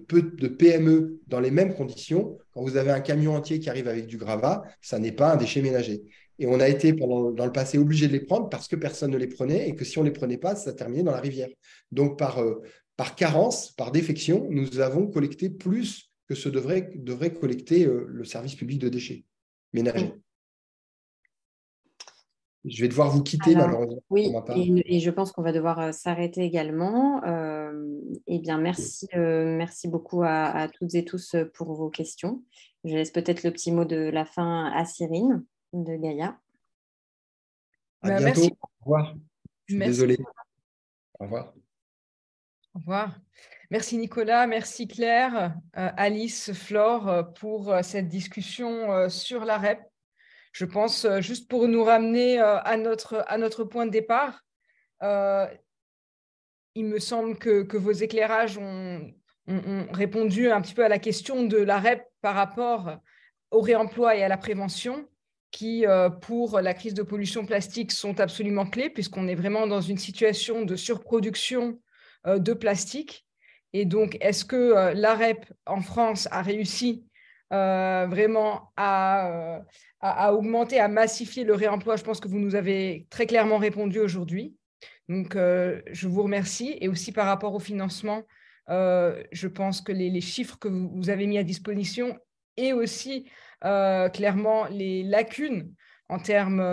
PME dans les mêmes conditions. Quand vous avez un camion entier qui arrive avec du gravat, ça n'est pas un déchet ménager. Et on a été dans le passé obligé de les prendre parce que personne ne les prenait et que si on ne les prenait pas, ça terminait dans la rivière. Donc, par carence, par défection, nous avons collecté plus que ce devrait collecter le service public de déchets ménagers. Je vais devoir vous quitter, malheureusement. Oui, et je pense qu'on va devoir s'arrêter également. Eh bien, merci beaucoup à toutes et tous pour vos questions. Je laisse peut-être le petit mot de la fin à Cyrine de Gaïa. À bientôt. Merci. Au revoir. Je suis désolé. Au revoir. Au revoir. Merci Nicolas, merci Claire, Alice, Flore pour cette discussion sur la REP. Je pense, juste pour nous ramener à notre point de départ, il me semble que vos éclairages ont répondu un petit peu à la question de la REP par rapport au réemploi et à la prévention, qui, pour la crise de pollution plastique, sont absolument clés, puisqu'on est vraiment dans une situation de surproduction de plastique. Et donc, est-ce que la REP en France a réussi vraiment à augmenter, à massifier le réemploi? Je pense que vous nous avez très clairement répondu aujourd'hui. Donc, je vous remercie. Et aussi par rapport au financement, je pense que les chiffres que vous avez mis à disposition et aussi clairement les lacunes en termes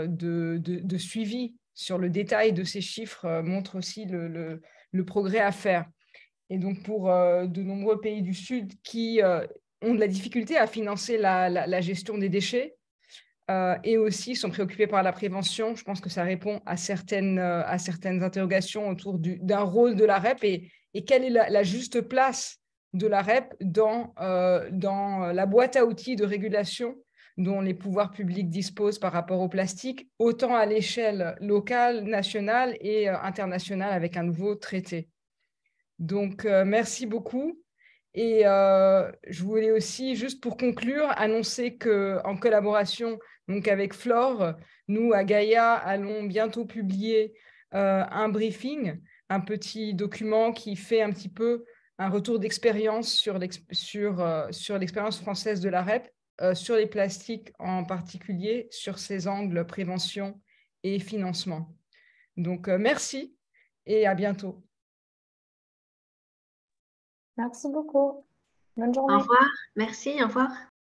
de suivi sur le détail de ces chiffres montrent aussi le progrès à faire. Et donc, pour de nombreux pays du Sud qui ont de la difficulté à financer la gestion des déchets et aussi sont préoccupés par la prévention, je pense que ça répond à certaines interrogations autour d'un rôle de la REP et quelle est la juste place de la REP dans la boîte à outils de régulation dont les pouvoirs publics disposent par rapport au plastique, autant à l'échelle locale, nationale et internationale avec un nouveau traité. Donc, merci beaucoup. Et je voulais aussi, juste pour conclure, annoncer qu'en collaboration donc avec Flore, nous, à Gaïa, allons bientôt publier un briefing, un petit document qui fait un petit peu un retour d'expérience sur l'expérience française de la REP, sur les plastiques en particulier, sur ses angles prévention et financement. Donc, merci et à bientôt. Merci beaucoup. Bonne journée. Au revoir. Merci, au revoir.